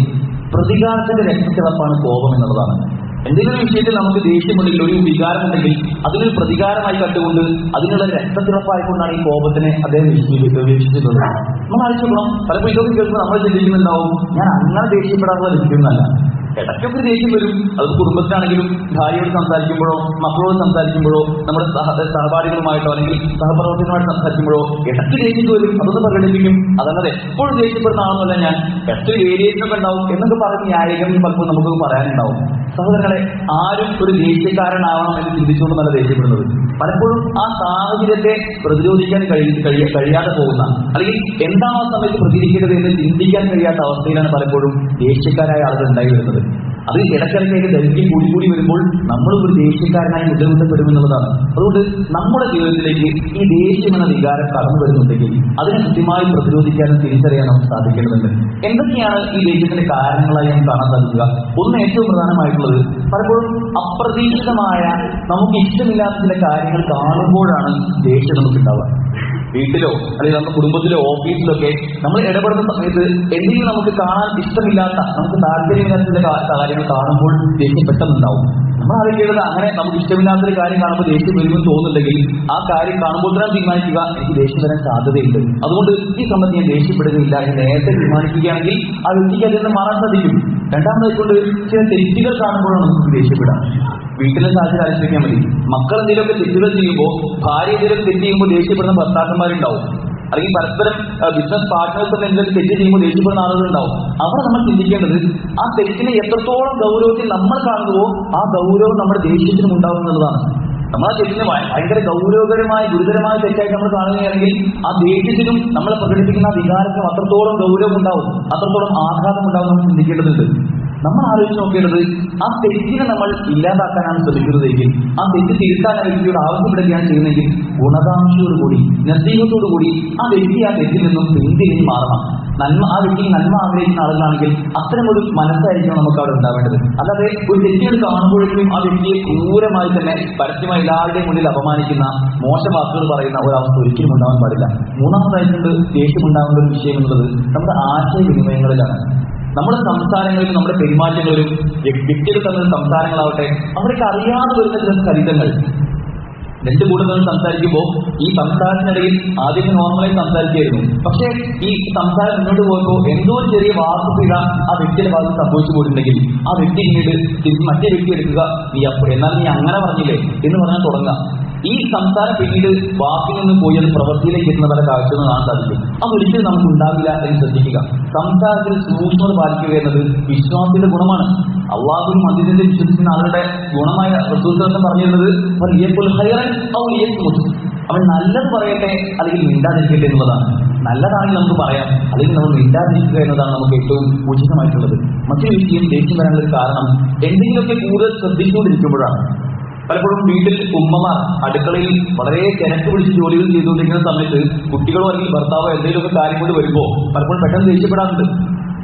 [SPEAKER 1] പ്രതികാരത്തിന്റെ രക്തത്തിളപ്പാണ് കോപം എന്നുള്ളതാണ്. എന്തെങ്കിലും വിഷയത്തിൽ നമുക്ക് ദേഷ്യമുണ്ടെങ്കിൽ, ഒരു വികാരമുണ്ടെങ്കിൽ അതിനൊരു പ്രതികാരമായി കണ്ടുകൊണ്ട് അതിനുള്ള രക്തത്തിളപ്പായിക്കൊണ്ടാണ് ഈ കോപത്തിനെ അദ്ദേഹം വീക്ഷിച്ചിട്ടുള്ളത്. നമ്മൾ ആലോചിക്കണം, പലപ്പോഴും ഇതൊക്കെ കേൾക്കുമ്പോൾ നമ്മൾ ചിന്തിക്കുന്നുണ്ടാവും, ഞാൻ അങ്ങനെ ദേഷ്യപ്പെടാനുള്ള ലഭിക്കുന്നതല്ല. ഇടയ്ക്കൊക്കെ ദേഷ്യം വരും. അത് കുടുംബത്തിലാണെങ്കിലും ഭാര്യയോട് സംസാരിക്കുമ്പോഴോ, മക്കളോട് സംസാരിക്കുമ്പോഴോ, നമ്മുടെ സഹപാഠികളുമായിട്ടോ അല്ലെങ്കിൽ സഹപ്രവർത്തകരുമായിട്ട് സംസാരിക്കുമ്പോഴോ ഇടയ്ക്ക് ദേഷ്യം വരും. അതൊന്ന് പ്രകടിപ്പിക്കും. അതല്ലാതെ എപ്പോഴും ദേഷ്യപ്പെടുന്ന ആളെന്നല്ല ഞാൻ, എത്ര വേരിയേഷനൊക്കെ ഉണ്ടാവും എന്നൊക്കെ പറഞ്ഞ് ന്യായീകരണം പലപ്പോൾ നമുക്കൊക്കെ പറയാനുണ്ടാവും. സഹോദരങ്ങളെ, ആരും ഒരു ദേഷ്യക്കാരനാവണം എന്ന് ചിന്തിച്ചുകൊണ്ട് നല്ല ദേഷ്യപ്പെടുന്നത് പലപ്പോഴും ആ സാഹചര്യത്തെ പ്രതിരോധിക്കാൻ കഴിയാതെ പോകുന്ന, അല്ലെങ്കിൽ എന്താണ് ആ സമയത്ത് പ്രതികരിക്കേണ്ടത് എന്ന് ചിന്തിക്കാൻ കഴിയാത്ത അവസ്ഥയിലാണ് പലപ്പോഴും ദേഷ്യക്കാരായ ആളുകൾ ഉണ്ടായി വരുന്നത്. അത് ഇടയ്ക്കിടയ്ക്ക് ദൈർഘ്യം കൂടി വരുമ്പോൾ നമ്മൾ ഒരു ദേഷ്യക്കാരനായി മുദ്രകുത്തപ്പെടുമെന്നുള്ളതാണ്. അതുകൊണ്ട് നമ്മുടെ ജീവിതത്തിലേക്ക് ഈ ദേഷ്യം എന്ന വികാരം കടന്നു വരുന്നുണ്ടെങ്കിൽ അതിനെ കൃത്യമായി പ്രതിരോധിക്കാനും തിരിച്ചറിയാനും സാധിക്കേണ്ടതുണ്ട്. എന്തൊക്കെയാണ് ഈ ദേഷ്യത്തിന്റെ കാരണങ്ങളായി നമുക്ക് കാണാൻ സാധിക്കുക? ഒന്ന്, ഏറ്റവും പ്രധാനമായിട്ടുള്ളത് പലപ്പോഴും അപ്രതീക്ഷിതമായ നമുക്ക് ഇഷ്ടമില്ലാത്ത ചില കാര്യങ്ങൾ കാണുമ്പോഴാണ് ദേഷ്യം നമുക്ക് ഉണ്ടാവുക. വീട്ടിലോ അല്ലെങ്കിൽ നമ്മുടെ കുടുംബത്തിലോ ഓഫീസിലോ ഒക്കെ നമ്മൾ ഇടപെടുന്ന സമയത്ത് എന്തെങ്കിലും നമുക്ക് കാണാൻ ഇഷ്ടമില്ലാത്ത, നമുക്ക് താല്പര്യമില്ലാത്ത ചില കാര്യങ്ങൾ കാണുമ്പോൾ ദേഷ്യം പെട്ടെന്നുണ്ടാവും. നമ്മൾ അറിയേണ്ടത് അങ്ങനെ നമുക്ക് ഇഷ്ടമില്ലാത്തൊരു കാര്യം കാണുമ്പോൾ ദേഷ്യം വരുമെന്ന് തോന്നുന്നുണ്ടെങ്കിൽ ആ കാര്യം കാണുമ്പോൾ തന്നെ തീരുമാനിക്കുക, എനിക്ക് ദേഷ്യം വരാൻ സാധ്യതയുണ്ട്, അതുകൊണ്ട് ഈ സമയത്ത് ഞാൻ ദേഷ്യപ്പെടുകയില്ല എന്ന് നേരത്തെ തീരുമാനിക്കുകയാണെങ്കിൽ ആ വ്യക്തിക്ക് അതിൽ നിന്ന് മാറാൻ സാധിക്കും. രണ്ടാമതായിക്കൊണ്ട് ചില തെറ്റുകൾ കാണുമ്പോഴാണ് നമുക്ക് ദേഷ്യപ്പെടാം. വീട്ടിലെ സാഹചര്യം ആലോചിക്കാൻ മതി. മക്കൾ എന്തെങ്കിലുമൊക്കെ തെറ്റുകൾ ചെയ്യുമ്പോൾ, ഭാര്യ എന്തെങ്കിലും തെറ്റ് ചെയ്യുമ്പോൾ ദേഷ്യപ്പെടുന്ന ഭർത്താക്കന്മാരുണ്ടാവും. അല്ലെങ്കിൽ പരസ്പരം ബിസിനസ് പാർട്ട്നേഴ്സ് ഒക്കെ എന്തെങ്കിലും തെറ്റ് ചെയ്യുമ്പോൾ ദേഷ്യപ്പെടുന്ന ആളുകളുണ്ടാവും. അവിടെ നമ്മൾ ചിന്തിക്കേണ്ടത് ആ തെറ്റിനെ എത്രത്തോളം ഗൗരവത്തിൽ നമ്മൾ കാണുന്നുവോ ആ ഗൗരവം നമ്മുടെ ദേഷ്യത്തിനും ഉണ്ടാവും എന്നുള്ളതാണ്. നമ്മൾ ആ തെറ്റിന് ഭയങ്കര ഗൗരവകരമായ ഗുരുതരമായ തെറ്റായിട്ട് നമ്മൾ കാണുകയാണെങ്കിൽ ആ ദേഷ്യത്തിനും നമ്മളെ പ്രകടിപ്പിക്കുന്ന ആ വികാരത്തിനും അത്രത്തോളം ഗൗരവം ഉണ്ടാവും, അത്രത്തോളം ആഘാതം ഉണ്ടാവും. നമ്മൾ ചിന്തിക്കേണ്ടതുണ്ട്. നമ്മൾ ആലോചിച്ച് നോക്കേണ്ടത് ആ തെറ്റിനെ നമ്മൾ ഇല്ലാതാക്കാനാണ് ശ്രമിക്കുന്നതെങ്കിൽ, ആ തെറ്റ് തിരുത്താൻ ആ വ്യക്തിയോട് ആവശ്യപ്പെടുകയാണ് ചെയ്യുന്നതെങ്കിൽ ഗുണകാംക്ഷയോടുകൂടി നസീഹത്തോടുകൂടി ആ വ്യക്തി ആ തെറ്റിൽ നിന്നും പിന്തിരിഞ്ഞ് മാറണം. ആ വ്യക്തി നന്മ ആഗ്രഹിക്കുന്ന ആളുകളാണെങ്കിൽ അത്തരമൊരു മനസ്സായിരിക്കണം നമുക്ക് അവിടെ ഉണ്ടാവേണ്ടത്. അല്ലാതെ ഒരു തെറ്റുകൾ കാണുമ്പോഴേക്കും ആ വ്യക്തിയെ ക്രൂരമായി തന്നെ പരസ്യമായി എല്ലാവരുടെയും മുന്നിൽ അപമാനിക്കുന്ന, മോശം വാക്കുകൾ പറയുന്ന ഒരവസ്ഥ ഒരിക്കലും ഉണ്ടാവാൻ പാടില്ല. മൂന്നാമതായിട്ടുണ്ട് ദേഷ്യമുണ്ടാകുന്ന ഒരു വിഷയം എന്നുള്ളത് നമ്മുടെ ആശയവിനിമയങ്ങളിലാണ്. നമ്മുടെ സംസാരങ്ങളിലും നമ്മുടെ പെരുമാറ്റങ്ങളിലും വ്യക്തികൾ തമ്മിൽ സംസാരങ്ങളാവട്ടെ, അവർക്ക് അറിയാതെ വരുന്ന ചില ഫലിതങ്ങൾ. രണ്ടു കൂട്ടങ്ങൾ സംസാരിക്കുമ്പോൾ ഈ സംസാരത്തിനിടയിൽ ആദ്യം നോർമലായി സംസാരിക്കുകയായിരുന്നു, പക്ഷേ ഈ സംസാരം മുന്നോട്ട് പോകുമ്പോൾ എന്തോ ഒരു ചെറിയ വാക്കുപിഴ ആ വ്യക്തിയുടെ ഭാഗത്ത് സംഭവിച്ചു പോയിട്ടുണ്ടെങ്കിൽ ആ വ്യക്തി പിന്നീട് തിരിച്ച് മറ്റേ വ്യക്തി എടുക്കുക, എന്നാൽ നീ അങ്ങനെ പറഞ്ഞില്ലേ എന്ന് പറഞ്ഞാൽ തുടങ്ങുക. ഈ സംസാരം പിന്നീട് വാക്കിൽ നിന്ന് പോയി അത് പ്രവൃത്തിയിലേക്ക് എത്തുന്ന പല കാഴ്ചകൾ കാണാൻ സാധിക്കും. അതൊരിക്കലും നമുക്ക് ഉണ്ടാവില്ല എന്ന് ശ്രദ്ധിക്കുക. സംസാരത്തിൽ സൂക്ഷ്മത പാലിക്കുക എന്നത് വിശ്വാസത്തിന്റെ ഗുണമാണ്. അള്ളാഹുവിനും മദ്യത്തിന്റെ വിശ്വസിക്കുന്ന ആളുടെ ഗുണമായ റസൂൽ പറഞ്ഞിരുന്നത് അവൻ നല്ലത് പറയട്ടെ അല്ലെങ്കിൽ മിണ്ടാതിരിക്കട്ടെ എന്നുള്ളതാണ്. നല്ലതാണെങ്കിൽ നമുക്ക് പറയാം, അല്ലെങ്കിൽ നമ്മൾ മിണ്ടാതിരിക്കുക എന്നതാണ് നമുക്ക് ഏറ്റവും ഉചിതമായിട്ടുള്ളത്. മറ്റൊരു വിഷയം ദേഷ്യം വരാനുള്ള കാരണം എന്തെങ്കിലുമൊക്കെ കൂടുതൽ ശ്രദ്ധിച്ചുകൊണ്ടിരിക്കുമ്പോഴാണ്. പലപ്പോഴും വീട്ടിൽ ഉമ്മമാർ അടുക്കളയിൽ വളരെ തിരക്ക് പിടിച്ച് ജോലികൾ ചെയ്തുകൊണ്ടിരിക്കുന്ന സമയത്ത് കുട്ടികളോ അല്ലെങ്കിൽ ഭർത്താവോ എന്തെങ്കിലുമൊക്കെ കാര്യം കൊണ്ട് വരുമ്പോൾ പലപ്പോഴും പെട്ടെന്ന് ദേഷ്യപ്പെടാറുണ്ട്.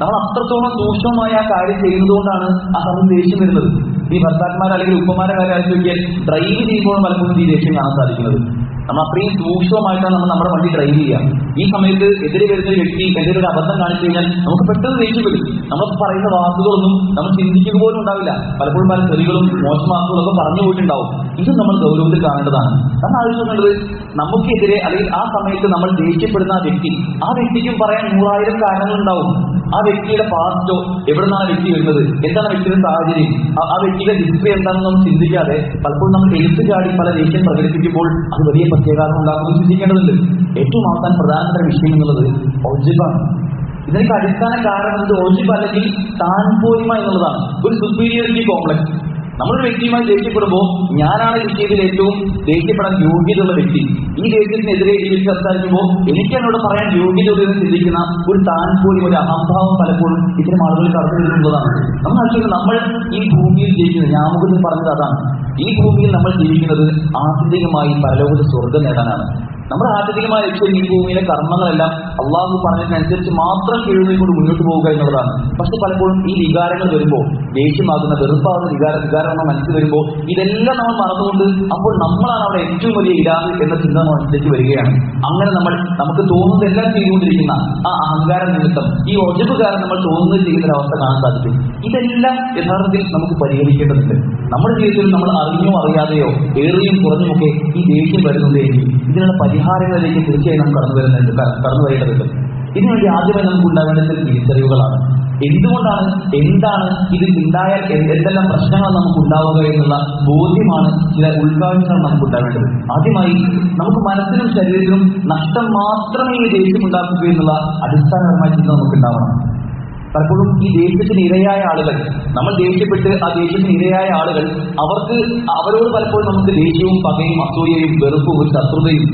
[SPEAKER 1] നമ്മൾ അത്രത്തോളം സൂക്ഷ്മമായ ആ കാര്യം ചെയ്യുന്നതുകൊണ്ടാണ് ആ സമയം ദേഷ്യം വരുന്നത്. ഈ ഭർത്താക്കന്മാർ അല്ലെങ്കിൽ ഉപ്പമാരെ കാര്യം ആലോചിക്കാൻ ഡ്രൈവ് ചെയ്യുമ്പോൾ പലപ്പോഴും ഈ ദേഷ്യം കാണാൻ സാധിക്കുന്നത്. നമ്മൾ അത്രയും സൂക്ഷ്മമായിട്ടാണ് നമ്മൾ നമ്മുടെ വണ്ടി ഡ്രൈവ് ചെയ്യുക. ഈ സമയത്ത് എതിരെ വരുന്ന വ്യക്തി എന്തെങ്കിലും ഒരു അബദ്ധം കാണിച്ചു കഴിഞ്ഞാൽ നമുക്ക് പെട്ടെന്ന് ദേഷ്യം വരും. നമ്മൾ പറയുന്ന വാക്കുകളൊന്നും നമ്മൾ ചിന്തിക്കുക പോലും ഉണ്ടാവില്ല. പലപ്പോഴും പല ചെറികളും മോശം വാക്കുകളൊക്കെ പറഞ്ഞു പോയിട്ടുണ്ടാവും. ഇതും നമ്മൾ ഗൗരവത്തിൽ കാണേണ്ടതാണ്. നമ്മൾ ആലോചിക്കേണ്ടത് നമുക്കെതിരെ അല്ലെങ്കിൽ ആ സമയത്ത് നമ്മൾ ദേഷ്യപ്പെടുന്ന ആ വ്യക്തിക്കും പറയാൻ 100,000 കാരണങ്ങളുണ്ടാവും. ആ വ്യക്തിയുടെ പാസ്റ്റോ, എവിടെ നിന്നാണ് വ്യക്തി വരുന്നത്, എന്താണ് വ്യക്തിയുടെ സാഹചര്യം, ആ വ്യക്തിയുടെ ഹിസ്റ്ററി എന്താണെന്ന് ചിന്തിക്കാതെ പലപ്പോഴും നമ്മൾ എഴുത്ത് ചാടി പല ദേഷ്യം പ്രകടിപ്പിക്കുമ്പോൾ അത് വലിയ പ്രത്യേകത ഉണ്ടാകുമെന്ന് ചിന്തിക്കേണ്ടതുണ്ട്. ഏറ്റവും അവസാന പ്രധാനപ്പെട്ട വിഷയം എന്നുള്ളത് ഒജിബാണ്. ഇതിനൊക്കെ അടിസ്ഥാന കാരണം ഒജിബ് അല്ലെങ്കിൽ താൻപോരിമ എന്നുള്ളതാണ്. ഒരു സുപ്പീരിയോറിറ്റി കോംപ്ലക്സ്. നമ്മളൊരു വ്യക്തിയുമായി ദേഷ്യപ്പെടുമ്പോൾ ഞാനാണ് വിഷയത്തിൽ ഏറ്റവും ദേഷ്യപ്പെടാൻ യോഗ്യതയുള്ള വ്യക്തി. ഈ ദേഷ്യത്തിനെതിരെ ഈ വ്യക്തി സംസാരിക്കുമ്പോൾ എനിക്ക് എന്നോട് പറയാൻ യോഗ്യതയോടെ ചിന്തിക്കുന്ന ഒരു താൻപോലും ഒരു അഹംഭാവം പലപ്പോഴും ഇത്തരം ആളുകൾ കടന്നു വരുന്നുള്ളതാണ്. നമ്മൾ ആലോചിക്കുന്നത് നമ്മൾ ഈ ഭൂമിയിൽ ജീവിക്കുന്നത്, ഞാമുഖത്തിൽ പറഞ്ഞത് അതാണ്, ഈ ഭൂമിയിൽ നമ്മൾ ജീവിക്കുന്നത് ആത്യന്തികമായി പരലോകത്ത് സ്വർഗം നേടാനാണ്. നമ്മുടെ ആത്യന്തികമായ ലക്ഷ്യം ഈ ഭൂമിയിലെ കർമ്മങ്ങളെല്ലാം അള്ളാഹു പറഞ്ഞതിനനുസരിച്ച് മാത്രം കീഴുകൊണ്ട് മുന്നോട്ട് പോവുക എന്നുള്ളതാണ്. പക്ഷെ പലപ്പോഴും ഈ വികാരങ്ങൾ വരുമ്പോൾ, ദേഷ്യമാകുന്ന വെറുപ്പാകുന്ന വികാരം നമ്മൾ മനസ്സിൽ വരുമ്പോൾ ഇതെല്ലാം നമ്മൾ മറന്നുകൊണ്ട് അപ്പോൾ നമ്മളാണ് അവിടെ ഏറ്റവും വലിയ ഇരാഹ് എന്ന ചിന്ത മനസ്സിലേക്ക് വരികയാണ്. അങ്ങനെ നമുക്ക് തോന്നുന്നതെല്ലാം ചെയ്തുകൊണ്ടിരിക്കുന്ന ആ അഹങ്കാരം നിമിത്തം, ഈ ഒജബ് കാരണം നമ്മൾ തോന്നുന്നത് ചെയ്യുന്ന ഒരവസ്ഥ കാണാൻ സാധിക്കും. ഇതെല്ലാം യഥാർത്ഥത്തിൽ നമുക്ക് പരിഹരിക്കേണ്ടതുണ്ട്. നമ്മുടെ ജീവിതത്തിൽ നമ്മൾ അറിഞ്ഞോ അറിയാതെയോ ഏറിയും കുറഞ്ഞുമൊക്കെ ഈ ദേഷ്യം വരുന്നുണ്ടെങ്കിൽ ഇതിനുള്ള പരിഹാരങ്ങളിലേക്ക് തീർച്ചയായും നാം കടന്നു വരേണ്ടതുണ്ട്. ഇതിനുവേണ്ടി ആദ്യമായി നമുക്ക് ഉണ്ടാവേണ്ട ചില തിരിച്ചറിവുകളാണ്. എന്താണ് ഇത് ഉണ്ടായാൽ എന്തെല്ലാം പ്രശ്നങ്ങൾ നമുക്ക് ഉണ്ടാവുക എന്നുള്ള ബോധ്യമാണ്, ചില ഉൾക്കാഴ്ചകൾ നമുക്ക് ഉണ്ടാവേണ്ടത്. ആദ്യമായി നമുക്ക് മനസ്സിനും ശരീരത്തിനും നഷ്ടം മാത്രമേ ഈ ദേഷ്യം ഉണ്ടാക്കുക എന്നുള്ള അടിസ്ഥാനപരമായ ചിന്ത നമുക്ക് ഉണ്ടാവണം. പലപ്പോഴും ഈ ദേഷ്യത്തിന് ഇരയായ ആളുകൾ, നമ്മൾ ദേഷ്യപ്പെട്ട് ആ ദേഷ്യത്തിന് ഇരയായ ആളുകൾ, അവരോട് പലപ്പോഴും നമുക്ക് ദേഷ്യവും പകയും അസൂയയും വെറുപ്പും ഒരു ശത്രുതയും,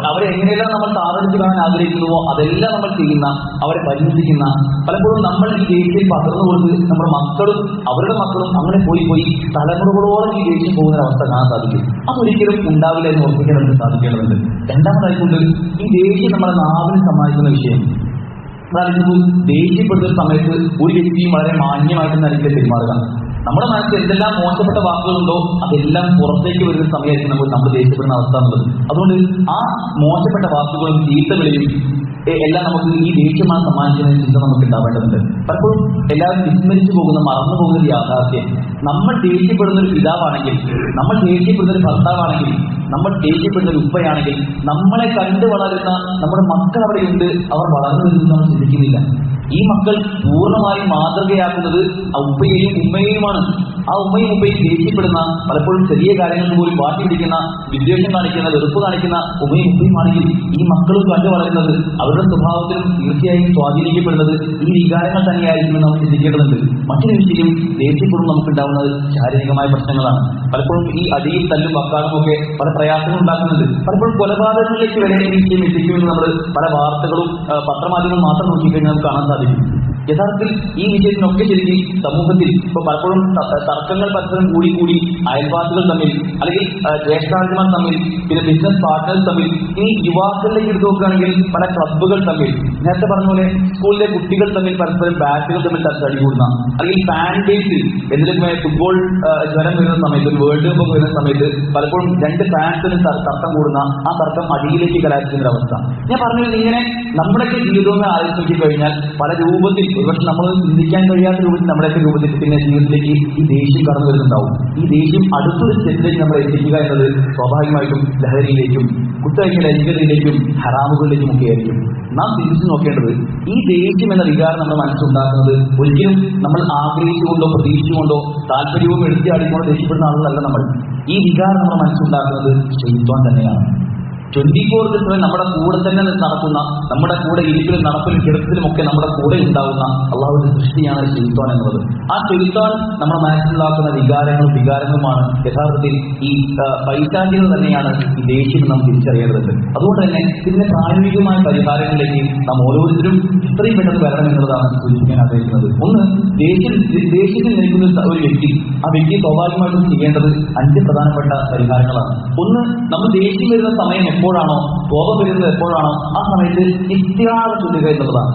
[SPEAKER 1] അവരെ എങ്ങനെയെല്ലാം നമ്മൾ താറടിച്ചു കാണാൻ ആഗ്രഹിക്കുന്നുവോ അതെല്ലാം നമ്മൾ ചെയ്യുന്ന, അവരെ പരിഹസിക്കുന്ന, പലപ്പോഴും നമ്മൾ ഈ ദേഷ്യം പകർന്നുകൊണ്ട് നമ്മുടെ മക്കളും അവരുടെ മക്കളും അങ്ങനെ പോയി തലമുറകളോളം ഈ ദേഷ്യം പോകുന്നൊരവസ്ഥ കാണാൻ സാധിക്കും. അതൊരിക്കലും ഉണ്ടാവില്ല എന്ന് ഉറപ്പിക്കാൻ നമുക്ക് സാധിക്കേണ്ടതുണ്ട്. രണ്ടാമതായിക്കൊണ്ട് ഈ ദേഷ്യം നമ്മുടെ നാവിന് സമ്മാനിക്കുന്ന വിഷയം. അതായത് ദേഷ്യപ്പെടുന്ന സമയത്ത് ഒരു വ്യക്തിയും വളരെ മാന്യമായിട്ട് നൽകിയ പെരുമാറുക. നമ്മുടെ മനസ്സിൽ എന്തെല്ലാം മോശപ്പെട്ട വാക്കുകളുണ്ടോ അതെല്ലാം പുറത്തേക്ക് വരുന്ന സമയമായിരിക്കും നമ്മൾ ദേഷ്യപ്പെടുന്ന അവസ്ഥ എന്നുള്ളത്. അതുകൊണ്ട് ആ മോശപ്പെട്ട വാക്കുകളും ചീത്തകളെയും എല്ലാം നമുക്ക് ഈ ദേഷ്യമാണ് സമ്മാനിക്കുന്ന ചിന്ത നമുക്ക് ഉണ്ടാവേണ്ടതുണ്ട്. പലപ്പോഴും എല്ലാവരും വിസ്മരിച്ചു പോകുന്ന, മറന്നു പോകുന്ന ഒരു യാഥാർത്ഥ്യം, നമ്മൾ ദേഷ്യപ്പെടുന്ന ഒരു പിതാവാണെങ്കിൽ, നമ്മൾ ദേഷ്യപ്പെടുന്ന ഒരു ഭർത്താവാണെങ്കിൽ, നമ്മൾ ദേഷ്യപ്പെടുന്ന ഒരു ഉപ്പയാണെങ്കിൽ, നമ്മളെ കണ്ടു വളരുന്ന നമ്മുടെ മക്കൾ അവിടെയുണ്ട്, അവർ വളർന്നു വരുന്നത് നമ്മൾ ചിന്തിക്കുന്നില്ല. ഈ മക്കൾ പൂർണ്ണമായും മാതൃകയാക്കുന്നത് ആ ഉപ്പയെയും ഉമ്മയെയുമാണ്. ആ ഉമ്മയും ഉപ്പയും ദേഷ്യപ്പെടുന്ന, പലപ്പോഴും ചെറിയ കാര്യങ്ങൾക്ക് പോലും വാട്ടി പിടിക്കുന്ന, വിദ്വേഷം കാണിക്കുന്ന, വെറുപ്പ് കാണിക്കുന്ന ഉമ്മയും ഉപ്പയുമാണെങ്കിൽ ഈ മക്കളും കണ്ടു വളരുന്നത് അവരുടെ സ്വഭാവത്തിലും തീർച്ചയായും സ്വാധീനിക്കപ്പെടുന്നത് ഈ വികാരങ്ങൾ തന്നെയായിരിക്കുമെന്ന് നമ്മൾ ചിന്തിക്കേണ്ടതുണ്ട്. മറ്റൊരു വിഷയം, ദേഷ്യപ്പെടും നമുക്കുണ്ടാവുന്നത് ശാരീരികമായ പ്രശ്നങ്ങളാണ്. പലപ്പോഴും ഈ അടിയും തല്ലും വക്കാടും ഒക്കെ പല പ്രയാസങ്ങൾ ഉണ്ടാക്കുന്നുണ്ട്. പലപ്പോഴും കൊലപാതകങ്ങളിലേക്ക് വരെ ഈ വിഷയം എത്തിക്കുമെന്ന് നമ്മൾ പല വാർത്തകളും പത്രമാധ്യമങ്ങളും മാത്രം നോക്കിക്കഴിഞ്ഞാൽ നമുക്ക് കാണാൻ സാധിക്കും. യഥാർത്ഥത്തിൽ ഈ വിഷയത്തിനൊക്കെ ശരിക്കും സമൂഹത്തിൽ ഇപ്പൊ പലപ്പോഴും തർക്കങ്ങൾ പരസ്പരം കൂടി അയൽവാസികൾ തമ്മിൽ, അല്ലെങ്കിൽ ജ്യേഷ്ഠാന്മാർ തമ്മിൽ, പിന്നെ ബിസിനസ് പാർട്ട്നേഴ്സ് തമ്മിൽ, ഇനി യുവാക്കളിലേക്ക് എടുത്തു നോക്കുകയാണെങ്കിൽ പല ക്ലബ്ബുകൾ തമ്മിൽ, നേരത്തെ പറഞ്ഞ പോലെ സ്കൂളിലെ കുട്ടികൾ തമ്മിൽ പരസ്പരം ബാറ്റുകൾ തമ്മിൽ തടികൂടുന്ന, അല്ലെങ്കിൽ ഫാൻ ബേസിൽ എന്തെങ്കിലും ഫുട്ബോൾ ജ്വരം വരുന്ന സമയത്ത്, ഒരു വേൾഡ് കപ്പ് വരുന്ന സമയത്ത് പലപ്പോഴും രണ്ട് ഫാൻസിന് തർക്കം കൂടുന്ന, ആ തർക്കം അടിയിലേക്ക് കലാശിക്കുന്ന ഒരു അവസ്ഥ. ഞാൻ പറഞ്ഞത് ഇങ്ങനെ നമ്മുടെയൊക്കെ ജീവിതവും ആലോചിച്ച് കഴിഞ്ഞാൽ പല രൂപത്തിൽ, ഒരുപക്ഷെ നമ്മൾ ചിന്തിക്കാൻ കഴിയാത്ത രൂപത്തിൽ നമ്മുടെയൊക്കെ രൂപത്തിൽ പിന്നെ ജീവിതത്തിലേക്ക് ഈ ദേഷ്യം കടന്നു വരുന്നുണ്ടാവും. ഈ ദേഷ്യം അടുത്തൊരു സ്റ്റെപ്പിലേക്ക് നമ്മളെ എത്തിക്കുക എന്നത് സ്വാഭാവികമായിട്ടും ലഹരിയിലേക്കും, കുത്തഴിഞ്ഞ ലൈംഗികതയിലേക്കും, ഹറാമുകളിലേക്കും ഒക്കെ ആയിരിക്കും. നാം ചിന്തിച്ചു നോക്കേണ്ടത്, ഈ ദേഷ്യം എന്ന വികാരം നമ്മുടെ മനസ്സുണ്ടാക്കുന്നത് ഒരിക്കലും നമ്മൾ ആഗ്രഹിച്ചുകൊണ്ടോ പ്രതീക്ഷിച്ചുകൊണ്ടോ താല്പര്യവും എടുത്തിയാടിക്കൊണ്ടോ ദേഷ്യപ്പെടുന്ന ആളുകളല്ല നമ്മൾ. ഈ വികാരം നമ്മുടെ മനസ്സുണ്ടാക്കുന്നത് ശൈത്വാൻ തന്നെയാണ്. 24/7 നമ്മുടെ കൂടെ തന്നെ നടക്കുന്ന, നമ്മുടെ കൂടെ ഇരിപ്പിലും നടപ്പിലും കിടപ്പിലും ഒക്കെ നമ്മുടെ കൂടെ ഉണ്ടാകുന്ന അള്ളാഹുവിന്റെ സൃഷ്ടിയാണ് ശൈത്വാൻ എന്നുള്ളത്. ആ ശൈത്വാൻ നമ്മുടെ മനസ്സിലുണ്ടാക്കുന്ന വികാരങ്ങളുമാണ് യഥാർത്ഥത്തിൽ ഈ പൈശാചികത തന്നെയാണ് ഈ ദേഷ്യം നാം തിരിച്ചറിയേണ്ടതുണ്ട്. അതുകൊണ്ട് തന്നെ ഇതിന്റെ പ്രായോഗികമായ പരിഹാരങ്ങളിലേക്ക് നാം ഓരോരുത്തരും ഇത്രയും പെട്ടെന്ന് വരണം എന്നുള്ളതാണ് സൂചിപ്പിക്കാൻ ആഗ്രഹിക്കുന്നത്. ഒന്ന്, ദേഷ്യത്തിൽ നിൽക്കുന്ന ഒരു വ്യക്തി, ആ വ്യക്തി സ്വാഭാവികമായിട്ടും ചെയ്യേണ്ടത് 5 പ്രധാനപ്പെട്ട പരിഹാരങ്ങളാണ്. ഒന്ന്, നമ്മൾ ദേഷ്യം വരുന്ന സമയം എപ്പോഴാണോ, കോപം വരുന്നത് എപ്പോഴാണോ, ആ സമയത്ത് ഇസ്തിഗ്ഫാർ ചൊല്ലുക എന്നുള്ളതാണ്.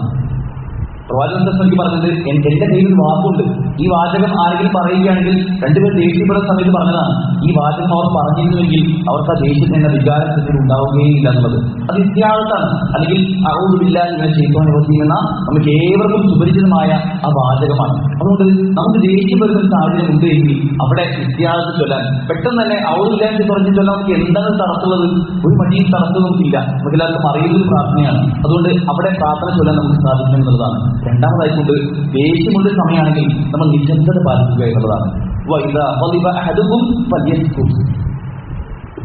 [SPEAKER 1] പ്രവാചകൻ പറഞ്ഞത്, എന്റെ കയ്യിൽ ഒരു വാക്കുണ്ട്, ഈ വാചകം ആരെങ്കിലും പറയുകയാണെങ്കിൽ, രണ്ടുപേർ ദേഷ്യപ്പെടുന്ന സമയത്ത് പറഞ്ഞതാണ്, ഈ വാചകം അവർ പറഞ്ഞിരുന്നുവെങ്കിൽ അവർക്ക് ആ ദേഷ്യത്തിന് എന്ന വികാരത്തിൽ ഉണ്ടാവുകയില്ല എന്നുള്ളത്. അത് ഇസ്തിഗ്ഫാറാണ്, അല്ലെങ്കിൽ അഊദു ബില്ലാഹി മിനശ് ശൈത്വാനിർ റജീം എന്ന നമുക്ക് ഏവർക്കും സുപരിചിതമായ ആ വാചകമാണ്. അതുകൊണ്ട് നമുക്ക് ദേഷ്യം വരുന്ന സാഹചര്യം ഉണ്ട് എങ്കിൽ അവിടെ ഇസ്തിഗ്ഫാർ ചൊല്ലാൻ, പെട്ടെന്ന് തന്നെ ഔദു ബില്ലാഹി മിനശ് ശൈത്വാനിർ റജീം നമുക്ക് എന്താണ് തടസ്സുള്ളത്? ഒരു മടിയും തടസ്സവും ഇല്ല, നമുക്ക് എല്ലാവർക്കും അറിയുന്നൊരു പ്രാർത്ഥനയാണ്. അതുകൊണ്ട് അവിടെ പ്രാർത്ഥന ചൊല്ലാൻ നമുക്ക് സാധിക്കും എന്നുള്ളതാണ്. രണ്ടാമതായിക്കൊണ്ട് ദേഷ്യമുള്ള സമയമാണെങ്കിൽ നമ്മൾ നിശബ്ദത പാലിക്കുക എന്നുള്ളതാണ്.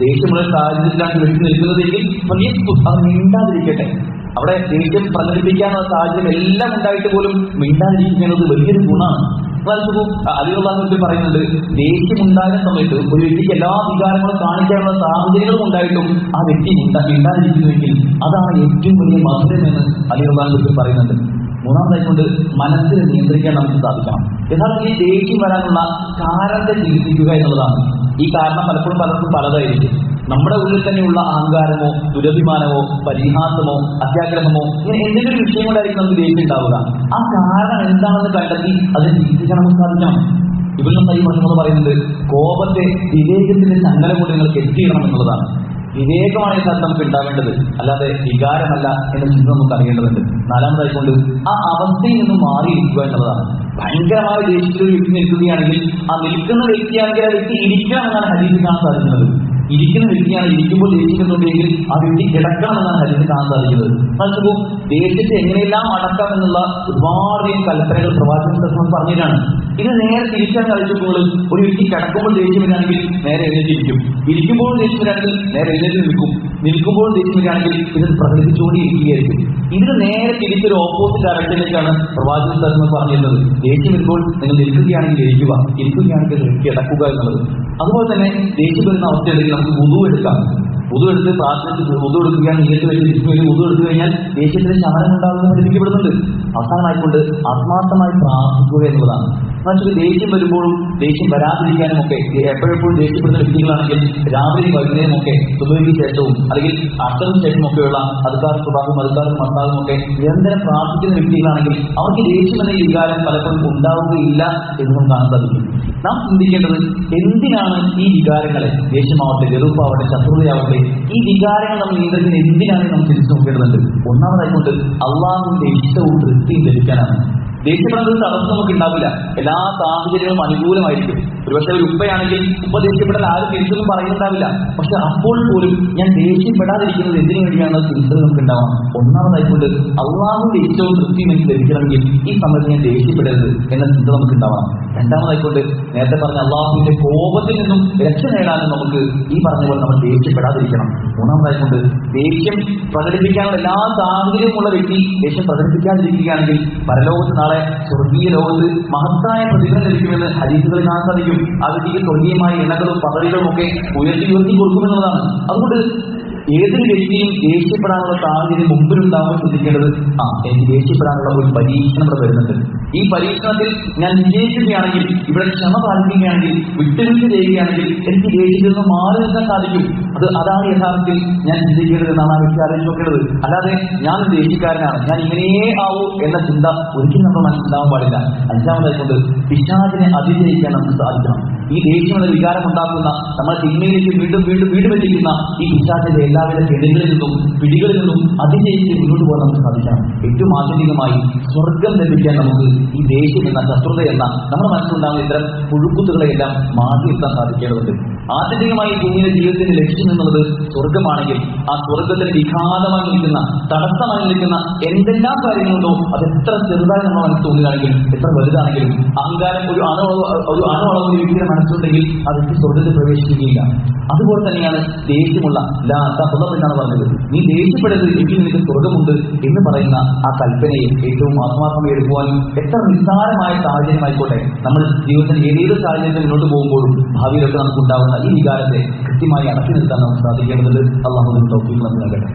[SPEAKER 1] ദേഷ്യമുള്ള സാഹചര്യത്തിലാണ് വെട്ടി നിൽക്കുന്നതെങ്കിൽ അത് മിണ്ടാതിരിക്കട്ടെ. അവിടെ ദേഷ്യം പ്രകടിപ്പിക്കാനുള്ള സാഹചര്യം എല്ലാം ഉണ്ടായിട്ട് പോലും മിണ്ടാതിരിക്കുന്നത് വലിയൊരു ഗുണമാണ്. അലിഹുള്ളാഹി പറയുന്നുണ്ട്, ദേഷ്യമുണ്ടാകുന്ന സമയത്ത് ഒരു വ്യക്തിക്ക് എല്ലാ വികാരങ്ങളും കാണിക്കാനുള്ള സാഹചര്യങ്ങളും ഉണ്ടായിട്ടും ആ വ്യക്തി മിണ്ടാതിരിക്കുന്നുവെങ്കിൽ അതാണ് ഏറ്റവും വലിയ മധുരം എന്ന് അലിഹുള്ളാഹി പറയുന്നുണ്ട്. മൂന്നാമതായിക്കൊണ്ട് മനസ്സിനെ നിയന്ത്രിക്കാൻ നമുക്ക് സാധിക്കണം. യഥാർത്ഥത്തിൽ ദേഷ്യം വരാനുള്ള കാരണത്തെ ചികിത്സിക്കുക എന്നുള്ളതാണ്. ഈ കാരണം പലപ്പോഴും പലർക്കും പലതായിരിക്കും. നമ്മുടെ ഉള്ളിൽ തന്നെയുള്ള അഹങ്കാരമോ, ദുരഭിമാനമോ, പരിഹാസമോ, അത്യാഗ്രഹമോ, ഇങ്ങനെ എന്തെങ്കിലും ഒരു വിഷയം കൊണ്ടായിരിക്കും നമുക്ക് ദേഷ്യം ഉണ്ടാവുക. ആ കാരണം എന്താണെന്ന് കണ്ടെത്തി അതിനെ ചികിത്സിക്കാൻ നമുക്ക് സാധിക്കണം. ഇബ്നു ഖയ്യിം റഹിമഹുല്ലാഹ് പറയുന്നത്, കോപത്തെ വിവേകത്തിന്റെ ചങ്ങല കൊണ്ട് നിങ്ങൾ കെട്ടിയിടണം എന്നുള്ളതാണ്. വിവേകമാണ് യഥാർത്ഥം നമുക്ക് ഉണ്ടാവേണ്ടത്, അല്ലാതെ വികാരമല്ല എന്ന ചിന്ത നമുക്ക് അറിയേണ്ടതുണ്ട്. നാലാമതായിക്കൊണ്ട് ആ അവസ്ഥയിൽ നിന്നും മാറിയിരിക്കുക എന്നുള്ളതാണ്. ഭയങ്കരമായ ദേഷ്യത്തിൽ ഒരു വ്യക്തി നിൽക്കുകയാണെങ്കിൽ, ആ നിൽക്കുന്ന വ്യക്തിയാണെങ്കിൽ ആ വ്യക്തി ഇരിക്കണം എന്നാണ് ഹദീസിൽ കാണാൻ സാധിക്കുന്നത്. ഇരിക്കുന്ന വ്യക്തിയാണ് ഇരിക്കുമ്പോൾ ദേഷ്യപ്പെടുന്നുണ്ടെങ്കിൽ ആ വ്യക്തി കിടക്കണം എന്നാണ് ഹദീസിൽ കാണാൻ സാധിക്കുന്നത്. മനസ്സിലാക്കും, ദേഷ്യത്തെ എങ്ങനെയെല്ലാം അടക്കാം എന്നുള്ള ഒരുപാട് കൽപ്പനകൾ പ്രവാചകൻ പറഞ്ഞിട്ടാണ്. ഇത് നേരെ തിരിച്ചാൽ കളിച്ചപ്പോൾ ഒരു വ്യക്തി കിടക്കുമ്പോൾ ദേഷ്യം വരികയാണെങ്കിൽ നേരെ എഴുന്നേറ്റിരിക്കും, ഇരിക്കുമ്പോഴും ദേഷ്യം വരികയാണെങ്കിൽ നേരെ എഴുന്നേറ്റ് നിൽക്കുമ്പോഴും ദേഷ്യം വരികയാണെങ്കിൽ ഇത് പ്രകടിപ്പിച്ചുകൊണ്ടിരിക്കുകയായിരിക്കും. ഇതിന് നേരെ തിരിച്ചൊരു ഓപ്പോസിറ്റ് ഡയറക്ഷനിലേക്കാണ് പ്രവാചകൻ സല്ലല്ലാഹു പറഞ്ഞിരുന്നത്. ദേഷ്യം വരുമ്പോൾ നിങ്ങൾ നിൽക്കുകയാണെങ്കിൽ ഇരിക്കുകയാണെങ്കിൽ കിടക്കുക എന്നുള്ളത്. അതുപോലെ തന്നെ ദേഷ്യം വരുന്ന അവസ്ഥയിലേക്ക് നമുക്ക് വുദു എടുക്കാം. വുദു എടുത്ത് പ്രാർത്ഥിച്ച് വുദു എടുക്കുകയാണ്, നീട്ടി വെച്ചിരിക്കുകയും വുദു എടുത്തു കഴിഞ്ഞാൽ ദേഷ്യത്തിന് ശമനം ഉണ്ടാകുമെന്ന് പഠിപ്പിക്കപ്പെടുന്നുണ്ട്. അവസാനമായിക്കൊണ്ട് ആത്മാർത്ഥമായി പ്രാർത്ഥിക്കുക എന്നുള്ളതാണ്. മറ്റൊരു ദേഷ്യം വരുമ്പോഴും ദേഷ്യം വരാതിരിക്കാനും ഒക്കെ എപ്പോഴെപ്പോഴും ദേഷ്യപ്പെടുന്ന വ്യക്തികളാണെങ്കിൽ രാവിലെ വൈകുന്നേരം ഒക്കെ സുബഹിക്ക് ശേഷവും അല്ലെങ്കിൽ അസറിന് ശേഷമൊക്കെയുള്ള അദ്കാർ സുബാഹും അദ്കാറും മസാദും ഒക്കെ നിരന്തരം പ്രാർത്ഥിക്കുന്ന വ്യക്തികളാണെങ്കിൽ അവർക്ക് ദേഷ്യം എന്ന വികാരം പലപ്പോഴും ഉണ്ടാവുകയില്ല എന്ന് നമുക്ക് കാണാൻ സാധിക്കും. നാം ചിന്തിക്കേണ്ടത് എന്തിനാണ് ഈ വികാരങ്ങളെ, ദേഷ്യമാവട്ടെ, വെറുപ്പാവട്ടെ, ശത്രുതയാവട്ടെ, ഈ വികാരങ്ങൾ നമ്മൾ നിയന്ത്രിക്കുന്ന എന്തിനാണ് നാം ചിന്തിച്ചു നോക്കേണ്ടതുണ്ട്. ഒന്നാമതായിക്കൊണ്ട് അള്ളാഹുവിന്റെ ഇഷ്ടവും തൃപ്തിയും ലഭിക്കാനാണ്. ദേഷ്യപ്പെടുന്നത് തടസ്സം നമുക്ക് ഉണ്ടാവില്ല. എല്ലാ സാഹചര്യങ്ങളും അനുകൂലമായിരിക്കും. ഒരുപക്ഷെ ഒരു ഉപ്പയാണെങ്കിൽ ഉപ്പ ദേഷ്യപ്പെടാൻ ആരും തിരിച്ചൊന്നും പറയുന്നുണ്ടാവില്ല. പക്ഷെ അപ്പോൾ പോലും ഞാൻ ദേഷ്യപ്പെടാതിരിക്കുന്നത് എന്തിനു വേണ്ടിയാണ് തിരിച്ചത് നമുക്ക് ഉണ്ടാവാം. ഒന്നാമതായിക്കൊണ്ട് അള്ളാഹുവിന്റെ ഇഷ്ടവും തൃപ്തിയും എനിക്ക് ലഭിക്കണമെങ്കിൽ ഈ സമയത്ത് ഞാൻ ദേഷ്യപ്പെടരുത് എന്ന ചിന്ത നമുക്ക് ഉണ്ടാവണം. രണ്ടാമതായിക്കൊണ്ട് നേരത്തെ പറഞ്ഞ അള്ളാഹുവിന്റെ കോപത്തിൽ നിന്നും രക്ഷ നേടാനും നമുക്ക് ഈ പറഞ്ഞ പോലെ നമ്മൾ ദേഷ്യപ്പെടാതിരിക്കണം. മൂന്നാമതായിക്കൊണ്ട് ദേഷ്യം പ്രകടിപ്പിക്കാനുള്ള എല്ലാ സാഹചര്യവുമുള്ള വ്യക്തി ദേഷ്യം പ്രകടിപ്പിക്കാതിരിക്കുകയാണെങ്കിൽ പരലോകത്ത് നാളെ സ്വർഗീയ ലോകത്ത് മഹത്തായ പ്രതിഫലം ലഭിക്കുമെന്ന് ഹദീസുകളിൽ കാണാൻ സാധിക്കും. ആ വ്യക്തിക്ക് സ്വർഗീയമായ ഇണകളും പദവികളും ഒക്കെ ഉയർത്തി കൊടുക്കുമെന്നുള്ളതാണ്. അതുകൊണ്ട് ഏതൊരു വ്യക്തിയും ദേഷ്യപ്പെടാനുള്ള സാഹചര്യം മുമ്പിലുണ്ടാവുമ്പോൾ ചിന്തിക്കേണ്ടത് എനിക്ക് ദേഷ്യപ്പെടാനുള്ള ഒരു പരീക്ഷണം ഇവിടെ വരുന്നുണ്ട്. ഈ പരീക്ഷണത്തിൽ ഞാൻ വിജയിക്കുകയാണെങ്കിൽ, ഇവിടെ ക്ഷമ പാലിക്കുകയാണെങ്കിൽ, വിട്ടുവീഴ്ച ചെയ്യുകയാണെങ്കിൽ എനിക്ക് ദേഷ്യത്തിൽ നിന്ന് മാറി നിൽക്കാൻ സാധിക്കും. അതാണ് യഥാർത്ഥത്തിൽ ഞാൻ ചിന്തിക്കേണ്ടത് എന്നാണ് ആ വ്യക്തി ആലോചിച്ച് നോക്കേണ്ടത്. അല്ലാതെ ഞാൻ ദേഷ്യക്കാരനാണ്, ഞാൻ ഇങ്ങനെയേ ആവൂ എന്ന ചിന്ത ഒരിക്കലും നമ്മുടെ മനസ്സിലാവാൻ പാടില്ല. അഞ്ചാമതായിക്കൊണ്ട് പിശാചിനെ അതിജയിക്കാൻ നമുക്ക് സാധിക്കണം. ഈ ദേഷ്യം എന്ന വികാരം ഉണ്ടാക്കുന്ന നമ്മൾ തിന്മയിലേക്ക് വീണ്ടും വീടുവെച്ചിരിക്കുന്ന ഈ പിശാചിന്റെ എല്ലാവിധ കെടുകളിൽ നിന്നും പിടികളിൽ നിന്നും അതിജയിച്ച് മുന്നോട്ട് പോകാൻ നമുക്ക് സാധിക്കണം. ഏറ്റവും ആത്യന്തികമായി സ്വർഗം ലഭിക്കാൻ നമുക്ക് ഈ ദേഷ്യം എന്ന ശത്രുത എന്ന നമ്മുടെ മനസ്സിലുണ്ടാകുന്ന ഇത്തരം പുഴുക്കുത്തുകളെല്ലാം മാറ്റി നിർത്താൻ സാധിക്കേണ്ടതുണ്ട്. ആത്യന്തികമായി ഭൂമിയിലെ ജീവിതത്തിന്റെ ലക്ഷ്യം എന്നുള്ളത് സ്വർഗമാണെങ്കിൽ ആ സ്വർഗത്തിന് വിഘാതമായി നിൽക്കുന്ന, തടസ്സമായി നിൽക്കുന്ന എന്തെല്ലാം കാര്യങ്ങളുണ്ടോ അത് എത്ര ചെറുതായി നമ്മുടെ മനസ്സ് തോന്നുകയാണെങ്കിലും എത്ര വലുതാണെങ്കിലും അഹങ്കാരം ഒരു അണുവളവ് വ്യക്തിയുടെ മനസ്സുണ്ടെങ്കിൽ ആ വ്യക്തി സ്വർഗത്തിൽ പ്രവേശിക്കുകയില്ല. അതുപോലെ തന്നെയാണ് ദേഷ്യമുള്ള എന്നാണ് പറഞ്ഞത്. നീ ദേഷ്യപ്പെടരുത്, എങ്കിൽ നിനക്ക് സ്വർഗമുണ്ട് എന്ന് പറയുന്ന ആ കൽപ്പനയെ ഏറ്റവും ആത്മാർത്ഥമായി എടുക്കുവാനും എത്ര നിസ്സാരമായ സാഹചര്യമായിക്കോട്ടെ നമ്മൾ ജീവിതത്തിൽ ഏതേത് സാഹചര്യത്തിൽ മുന്നോട്ട് പോകുമ്പോഴും ഭാവിയിലൊക്കെ നമുക്ക് ഉണ്ടാകുന്ന ഈ വികാരത്തെ കൃത്യമായി അടക്കി നിർത്താൻ നമുക്ക് സാധിക്കേണ്ടത് അല്ലാഹുവിന്റെ തൗഫീഖ് നമുക്ക് നൽകട്ടെ.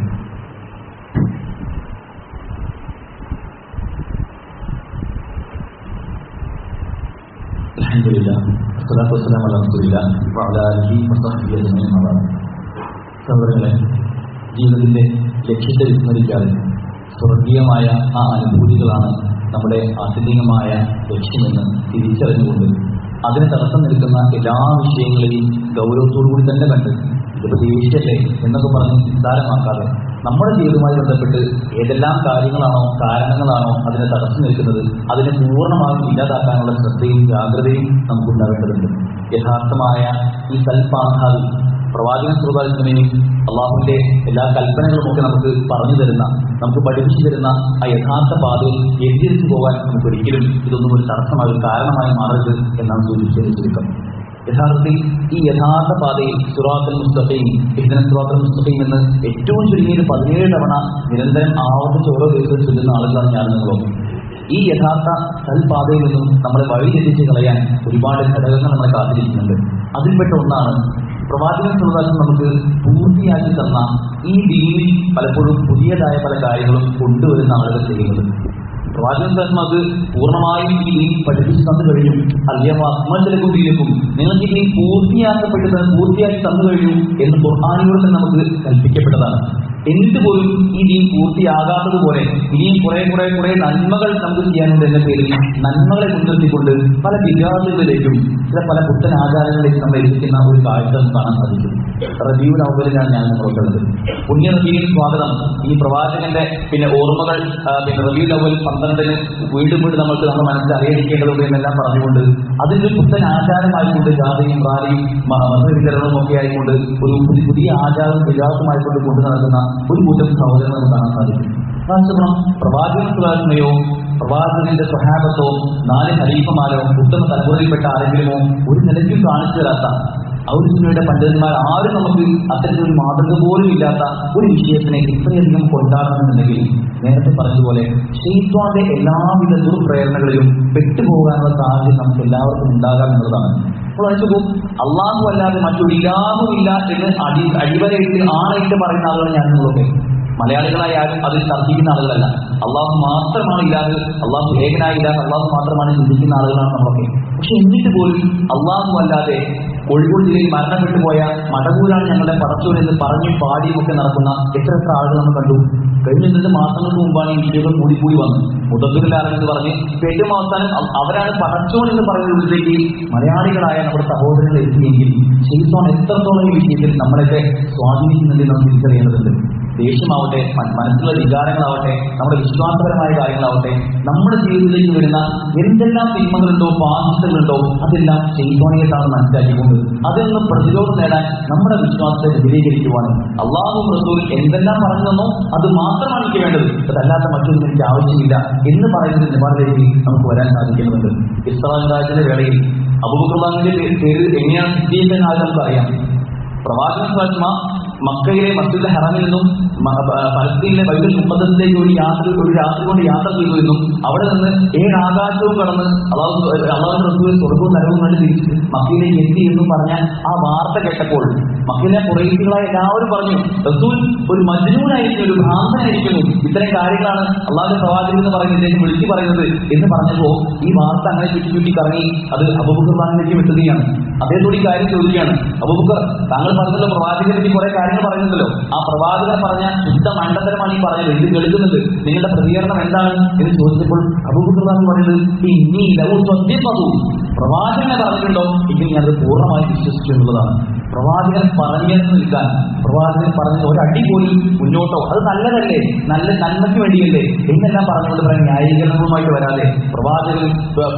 [SPEAKER 1] അൽഹംദുലില്ലാഹ് വസ്സലാത്തു വസ്സലാമു അലാ റസൂലില്ലാഹ് വഅലാ ആലിഹി വസഹ്ബിഹി അജ്മഈൻ. സഹോദരങ്ങളെ, ജീവിതത്തിന്റെ ലക്ഷ്യത്തെ വിസ്മരിക്കാതെ സ്വർഗീയമായ ആ അനുഭൂതികളാണ് നമ്മുടെ ആത്യന്തികമായ ലക്ഷ്യമെന്ന് തിരിച്ചറിഞ്ഞുകൊണ്ട് അതിന് തടസ്സം നിൽക്കുന്ന എല്ലാ വിഷയങ്ങളെയും ഗൗരവത്തോടുകൂടി തന്നെ കണ്ട് ഇതിപ്പോ ദേഷ്യല്ലേ എന്നൊക്കെ പറഞ്ഞ് നിസ്സാരമാക്കാതെ നമ്മുടെ ജീവിതവുമായി ബന്ധപ്പെട്ട് ഏതെല്ലാം കാര്യങ്ങളാണോ കാരണങ്ങളാണോ അതിനെ തടസ്സം നിൽക്കുന്നത് അതിനെ പൂർണ്ണമായും ഇല്ലാതാക്കാനുള്ള ശ്രദ്ധയും ജാഗ്രതയും നമുക്കുണ്ടാവേണ്ടതുണ്ട്. യഥാർത്ഥമായ ഈ സൽപാഠാതി പ്രവാചകൻ സല്ലല്ലാഹു അലൈഹി വസല്ലമയും അള്ളാഹുവിന്റെ എല്ലാ കൽപ്പനകളും ഒക്കെ നമുക്ക് പറഞ്ഞു തരുന്ന, നമുക്ക് പഠിപ്പിച്ചു തരുന്ന ആ യഥാർത്ഥ പാതയിൽ വ്യതിചലിച്ചു പോകാൻ നമുക്ക് ഒരിക്കലും ഇതൊന്നും ഒരു തടസ്സമായി ഒരു കാരണമായി മാറരുത് എന്നാണ് സൂചിപ്പിച്ചതിന് ചുരുക്കം. യഥാർത്ഥത്തിൽ ഈ യഥാർത്ഥ പാതയിൽ സിറാത്തുൽ മുസ്തഖീം, ഇഹ്ദിനസ് സിറാത്തുൽ മുസ്തഖീം എന്ന് ഏറ്റവും ചുരുങ്ങിയത് 17 തവണ നിരന്തരം ആവർത്തിച്ച് ഓരോ ദിവസവും ചൊല്ലുന്ന ആളുകളാണ് ഞാൻ നിങ്ങളൊക്കെ. ഈ യഥാർത്ഥ സൽപാതയിൽ നിന്നും നമ്മളെ വഴിതെറ്റിച്ച് കളയാൻ ഒരുപാട് ഘടകങ്ങൾ നമ്മളെ കാത്തിരിക്കുന്നുണ്ട്. അതിൽപ്പെട്ട ഒന്നാണ് പ്രവാചകൻ സല്ലല്ലാഹു അലൈഹി വസല്ലം നമുക്ക് പൂർത്തിയാക്കി തന്ന ഈ ദീനിൽ പലപ്പോഴും പുതിയതായ പല കാര്യങ്ങളും കൊണ്ടുവരുന്ന ആളുകൾ ചെയ്യുന്നത്. പ്രവാചകൻ സല്ലല്ലാഹു അലൈഹി വസല്ലം പൂർണ്ണമായും ഈ ദീൻ പഠിപ്പിച്ചു തന്നു കഴിഞ്ഞു. അല്യമാത്മത്തിലേക്കും ദീനിലേക്കും നിങ്ങൾക്ക് ഈ പൂർത്തിയാക്കി തന്നു കഴിഞ്ഞു എന്ന് ഖുർആനിലൂടെ തന്നെ നമുക്ക് കൽപ്പിക്കപ്പെട്ടതാണ്. എന്നിട്ട് പോലും ഈ ദീൻ പൂർത്തിയാകാത്തതുപോലെ ഇനിയും കുറെ നന്മകൾ നമുക്ക് ചെയ്യാനുണ്ട് എന്ന പേരിൽ നന്മകളെ മുൻനിർത്തിക്കൊണ്ട് പല വികാസങ്ങളിലേക്കും പല പുത്തൻ ആചാരങ്ങളിലേക്ക് നമ്മൾ എത്തിക്കുന്ന ഒരു കാഴ്ച കാണാൻ സാധിക്കും. റബീഉൽ അവ്വലിലാണ് ഞാൻ നിങ്ങളുള്ളത്. പുണ്യ റബീഉൽ സ്വാഗതം. ഈ പ്രവാചകന്റെ ഓർമ്മകൾ റബീഉൽ അവ്വൽ 12-ന് വീണ്ടും നമ്മൾക്ക് നമ്മുടെ മനസ്സിൽ അറിയിക്കേണ്ടതുണ്ട് എന്നെല്ലാം പറഞ്ഞുകൊണ്ട് അതിന്റെ പുത്തൻ ആചാരമായിക്കൊണ്ട് ജാഥയും റാലിയും മതവിതരണവും ഒക്കെ ആയിക്കൊണ്ട് ഒരു പുതിയ ആചാരവും വികാസമായിക്കൊണ്ട് കൊണ്ടു നടക്കുന്ന ഒരു കൂട്ടം സഹോദരങ്ങൾ നമുക്ക് കാണാൻ സാധിക്കും. പ്രവാചകനോ പ്രവാചകന്റെ സ്വഹാബത്തോ 4 ഖലീഫമാരോ ഉത്തമ തലമുറയിൽപ്പെട്ട ആരെങ്കിലുമോ ഒരു നിലയ്ക്കും കാണിച്ചു തരാത്ത ഔലിയുടെ പണ്ഡിതന്മാർ ആരും നമുക്ക് അത്തരത്തിലൊരു മാതൃക പോലും ഇല്ലാത്ത ഒരു വിഷയത്തിനെ ഇത്രയധികം കൊണ്ടാടണമെന്നുണ്ടെങ്കിൽ നേരത്തെ പറഞ്ഞതുപോലെ ശൈത്വാന്റെ എല്ലാവിധ ദുർപ്രേരണകളിലും പെട്ടുപോകാനുള്ള സാഹചര്യം നമുക്ക് എല്ലാവർക്കും ഉണ്ടാകാം എന്നുള്ളതാണ്. അപ്പോൾ വെച്ചപ്പോൾ അള്ളാഹു അല്ലാതെ മറ്റൊരു ഇലാഹുമില്ല എന്ന് അടിവരയിട്ട് ആണയിട്ട് പറയുന്ന ആളുകൾ ഞാൻ നിങ്ങളൊക്കെ മലയാളികളായാലും അതിൽ തർക്കിക്കുന്ന ആളുകളല്ല. അള്ളാഹു മാത്രമാണ് ഇല്ലാതെ, അള്ളാഹു ഏകനായ ഇല്ലാതെ അള്ളാഹു മാത്രമാണ് ചിന്തിക്കുന്ന ആളുകളാണ് നമ്മളൊക്കെ. പക്ഷെ എന്നിട്ട് പോലും അള്ളാഹു അല്ലാതെ കോഴിക്കോട് ജില്ലയിൽ മരണപ്പെട്ടു പോയ മടവൂരാണ് ഞങ്ങളുടെ പടച്ചോൻ എന്ന് പറഞ്ഞും പാടിയും ഒക്കെ നടക്കുന്ന എത്ര ആളുകൾ നമ്മൾ കണ്ടു. കഴിഞ്ഞ 2 മാസങ്ങൾക്ക് മുമ്പാണ് ഈ വീഡിയോകൾ കൂടി വന്നു. മുതദ്ദുലാണെന്ന് പറഞ്ഞ് ഏറ്റവും അവസാനം അവരാണ് പടച്ചോൻ എന്ന് പറയുന്നതിലേക്ക് മലയാളികളായ നമ്മുടെ സഹോദരങ്ങൾ എത്തിയെങ്കിൽ ശൈത്താൻ എത്രത്തോളം ഈ വിഷയത്തിൽ നമ്മളൊക്കെ സ്വാധീനിക്കുന്നുണ്ടെന്ന് നാം തിരിച്ചറിയേണ്ടതുണ്ട്. ദേഷ്യമാവട്ടെ, മനസ്സിലുള്ള വികാരങ്ങളാവട്ടെ, നമ്മുടെ വിശ്വാസപരമായ കാര്യങ്ങളാവട്ടെ, നമ്മുടെ ജീവിതത്തിലേക്ക് വരുന്ന എന്തെല്ലാം തിന്മകളുണ്ടോ പാപിഷ്ടങ്ങളുണ്ടോ അതെല്ലാം ശൈത്താനിയത്താണെന്ന് മനസ്സിലാക്കിക്കൊണ്ട് അതിൽ നിന്ന് പ്രതിരോധം നേടാൻ നമ്മുടെ വിശ്വാസത്തെ വിപുലീകരിക്കുവാനും അള്ളാഹുവും റസൂലും എന്തെല്ലാം പറഞ്ഞു തന്നോ അത് മാത്രമാണ് എനിക്ക് വേണ്ടത്, അതല്ലാത്ത മറ്റൊന്നും എനിക്ക് ആവശ്യമില്ല എന്ന് പറയുന്ന നിലപാടിലേക്ക് നമുക്ക് വരാൻ സാധിക്കുന്നുണ്ട്. ഇസ്രായേലിന്റെ വേളയിൽ അബൂബക്കറിന്റെ പേര് എങ്ങനെയാണ് സിദ്ദീഖ് നമുക്കറിയാം. പ്രവാചകൻ മക്കയിലെ മസ്ജിദുൽ ഹറമിൽ നിന്നും ഫലസ്തീനിലെ ബൈത്തുൽ മുഖദ്ദസിലേക്ക് ഒരു രാത്രി കൊണ്ട് യാത്ര ചെയ്തു എന്നും അവിടെ നിന്ന് 7 ആകാശവും കടന്ന് അള്ളാഹു റസൂൽ സ്വർഗവും നരകവും കണ്ട് തിരിച്ച് മക്കയിലേക്ക് എത്തി എന്നും പറഞ്ഞ ആ വാർത്ത കേട്ടപ്പോൾ മക്കയിലെ ഖുറൈശികളായ എല്ലാവരും പറഞ്ഞു, റസൂൽ ഒരു മജ്നൂനായിരിക്കും, ഒരു ഭ്രാന്തനായിരിക്കുന്നു, ഇത്തരം കാര്യങ്ങളാണ് അള്ളാഹുവിന്റെ പ്രവാചകൻ എന്ന് പറയുന്നത് ഇദ്ദേഹം വിളിച്ചു പറയുന്നത് എന്ന് പറഞ്ഞപ്പോ ഈ വാർത്ത അങ്ങനെ ചുറ്റി കറങ്ങി അത് അബൂബക്കറിലേക്ക് എത്തുകയാണ്. അദ്ദേഹത്തോട് ഈ കാര്യം ചോദിക്കുകയാണ്, അബൂബക്കർ താങ്കൾ പറഞ്ഞല്ലോ പ്രവാചകനെ കുറെ കാര്യങ്ങൾ പറയുന്നുണ്ടല്ലോ, ആ പ്രവാചകൻ പറഞ്ഞ ശുദ്ധ മണ്ഡലമാണ് ഈ പറഞ്ഞത്, ഇത് കേൾക്കുന്നുണ്ട്, നിങ്ങളുടെ പ്രതികരണം എന്താണ് എന്ന് ചോദിച്ചപ്പോൾ അബൂബക്കർ പറയുന്നത് ഇനി പ്രവാചകനെ പറഞ്ഞിട്ടുണ്ടോ എങ്കിൽ ഞാനത് പൂർണ്ണമായി വിശ്വസിച്ചു എന്നുള്ളതാണ്. പ്രവാചകൻ പറഞ്ഞെന്ന് നിൽക്കാൻ, പ്രവാചകൻ പറഞ്ഞ ഒരടി പോലും മുന്നോട്ടോ അത് നല്ലതല്ലേ, നല്ല നന്മയ്ക്ക് വേണ്ടിയല്ലേ എന്നെല്ലാം പറഞ്ഞുകൊണ്ട് പറയാൻ ന്യായീകരണങ്ങളുമായിട്ട് വരാതെ പ്രവാചകൻ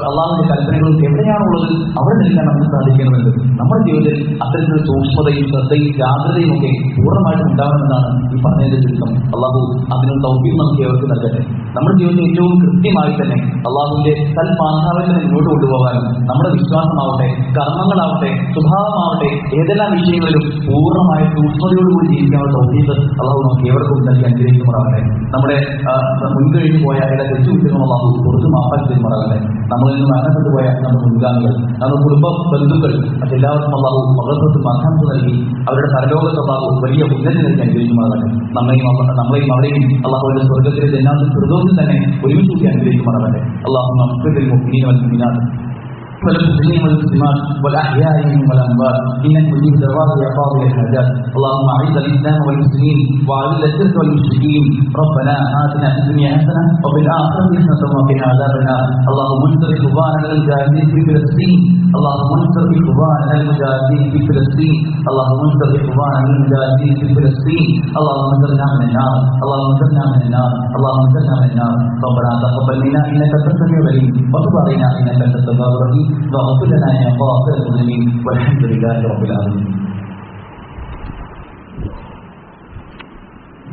[SPEAKER 1] അള്ളാഹുവിന്റെ കൽപ്പനകളും എവിടെയാണുള്ളത് അവിടെ നിൽക്കാൻ നമുക്ക് സാധിക്കണമെന്നുണ്ട്. നമ്മുടെ ജീവിതത്തിൽ അത്തരത്തിലുള്ള സൂക്ഷ്മതയും ശ്രദ്ധയും ജാഗ്രതയും ഒക്കെ പൂർണ്ണമായിട്ടും ഉണ്ടാവണമെന്നാണ് ഈ പറഞ്ഞതിന്റെ ചുരുക്കം. അള്ളാഹു അതിനുള്ള തൗഫീഖ് നമുക്ക് ഏവർക്ക് നൽകട്ടെ. നമ്മുടെ ജീവിതത്തിൽ ഏറ്റവും കൃത്യമായി തന്നെ അള്ളാഹുവിന്റെ സൽമാർഗാവലിനെ മുന്നോട്ട് കൊണ്ടുപോകാനും നമ്മുടെ വിശ്വാസമാവട്ടെ, കർമ്മങ്ങളാവട്ടെ, സ്വഭാവമാവട്ടെ, ഏതെല്ലാം വിഷയങ്ങളിലും പൂർണ്ണമായ സൂക്ഷ്മതയോടുകൂടി ജീവിക്കാനുള്ള തൗഫീഖ് അള്ളാഹു നമുക്ക് ഏവർക്കും നൽകി അനുഗ്രഹിക്കുമാറാകട്ടെ. നമ്മുടെ മുൻകഴിഞ്ഞു പോയ എല്ലാ തെറ്റുകുറ്റങ്ങളും അള്ളാഹു പുറത്തു മാപ്പാക്കി തരുമാറാകട്ടെ. നമ്മളിൽ നിന്ന് മരണപ്പെട്ടു പോയ നമ്മുടെ മുൻഗാമികൾ, നമ്മുടെ കുടുംബ ബന്ധുക്കൾ, മറ്റെല്ലാവർക്കും അള്ളാഹു മഹത്വത്തിൽ ആകാംക്ഷ നൽകി അവരുടെ പരലോകത്ത് അള്ളാഹു വലിയ ഉന്നതി നൽകി അനുഗ്രഹിക്കുമാറാകട്ടെ. നമ്മളെയും അവരെയും അള്ളാഹുവിന്റെ സ്വർഗത്തിലെ ജന്നാത്തിൽ ഫിർദൗസിൽ തന്നെ ഒരുമിച്ച് കൂട്ടി അനുഗ്രഹിക്കുമാറാകട്ടെ. അള്ളാഹു മുഅ്മിനീന വൽ മുഅ്മിനാത്ത് والمسلمين والمسلمات والأحياء منهم والأموات إنك مجيب دعوات يا قاضي الحاجات. اللهم أعز الإسلام والمسلمين وأذل الشرك والمشركين. ربنا آتنا في الدنيا حسنة وفي الآخرة حسنة وقنا عذاب النار. اللهم انصر إخواننا المجاهدين في فلسطين. اللهم انصر إخواننا المجاهدين في فلسطين. اللهم انصر إخواننا المجاهدين في فلسطين. اللهم انصرنا من النار. اللهم انصرنا من النار. اللهم انصرنا من النار. ربنا تقبل منا إنك أنت السميع العليم وتب علينا إنك أنت التواب الرحيم. واغفر لنا يا غافر المذنبين والحمد لله رب العالمين.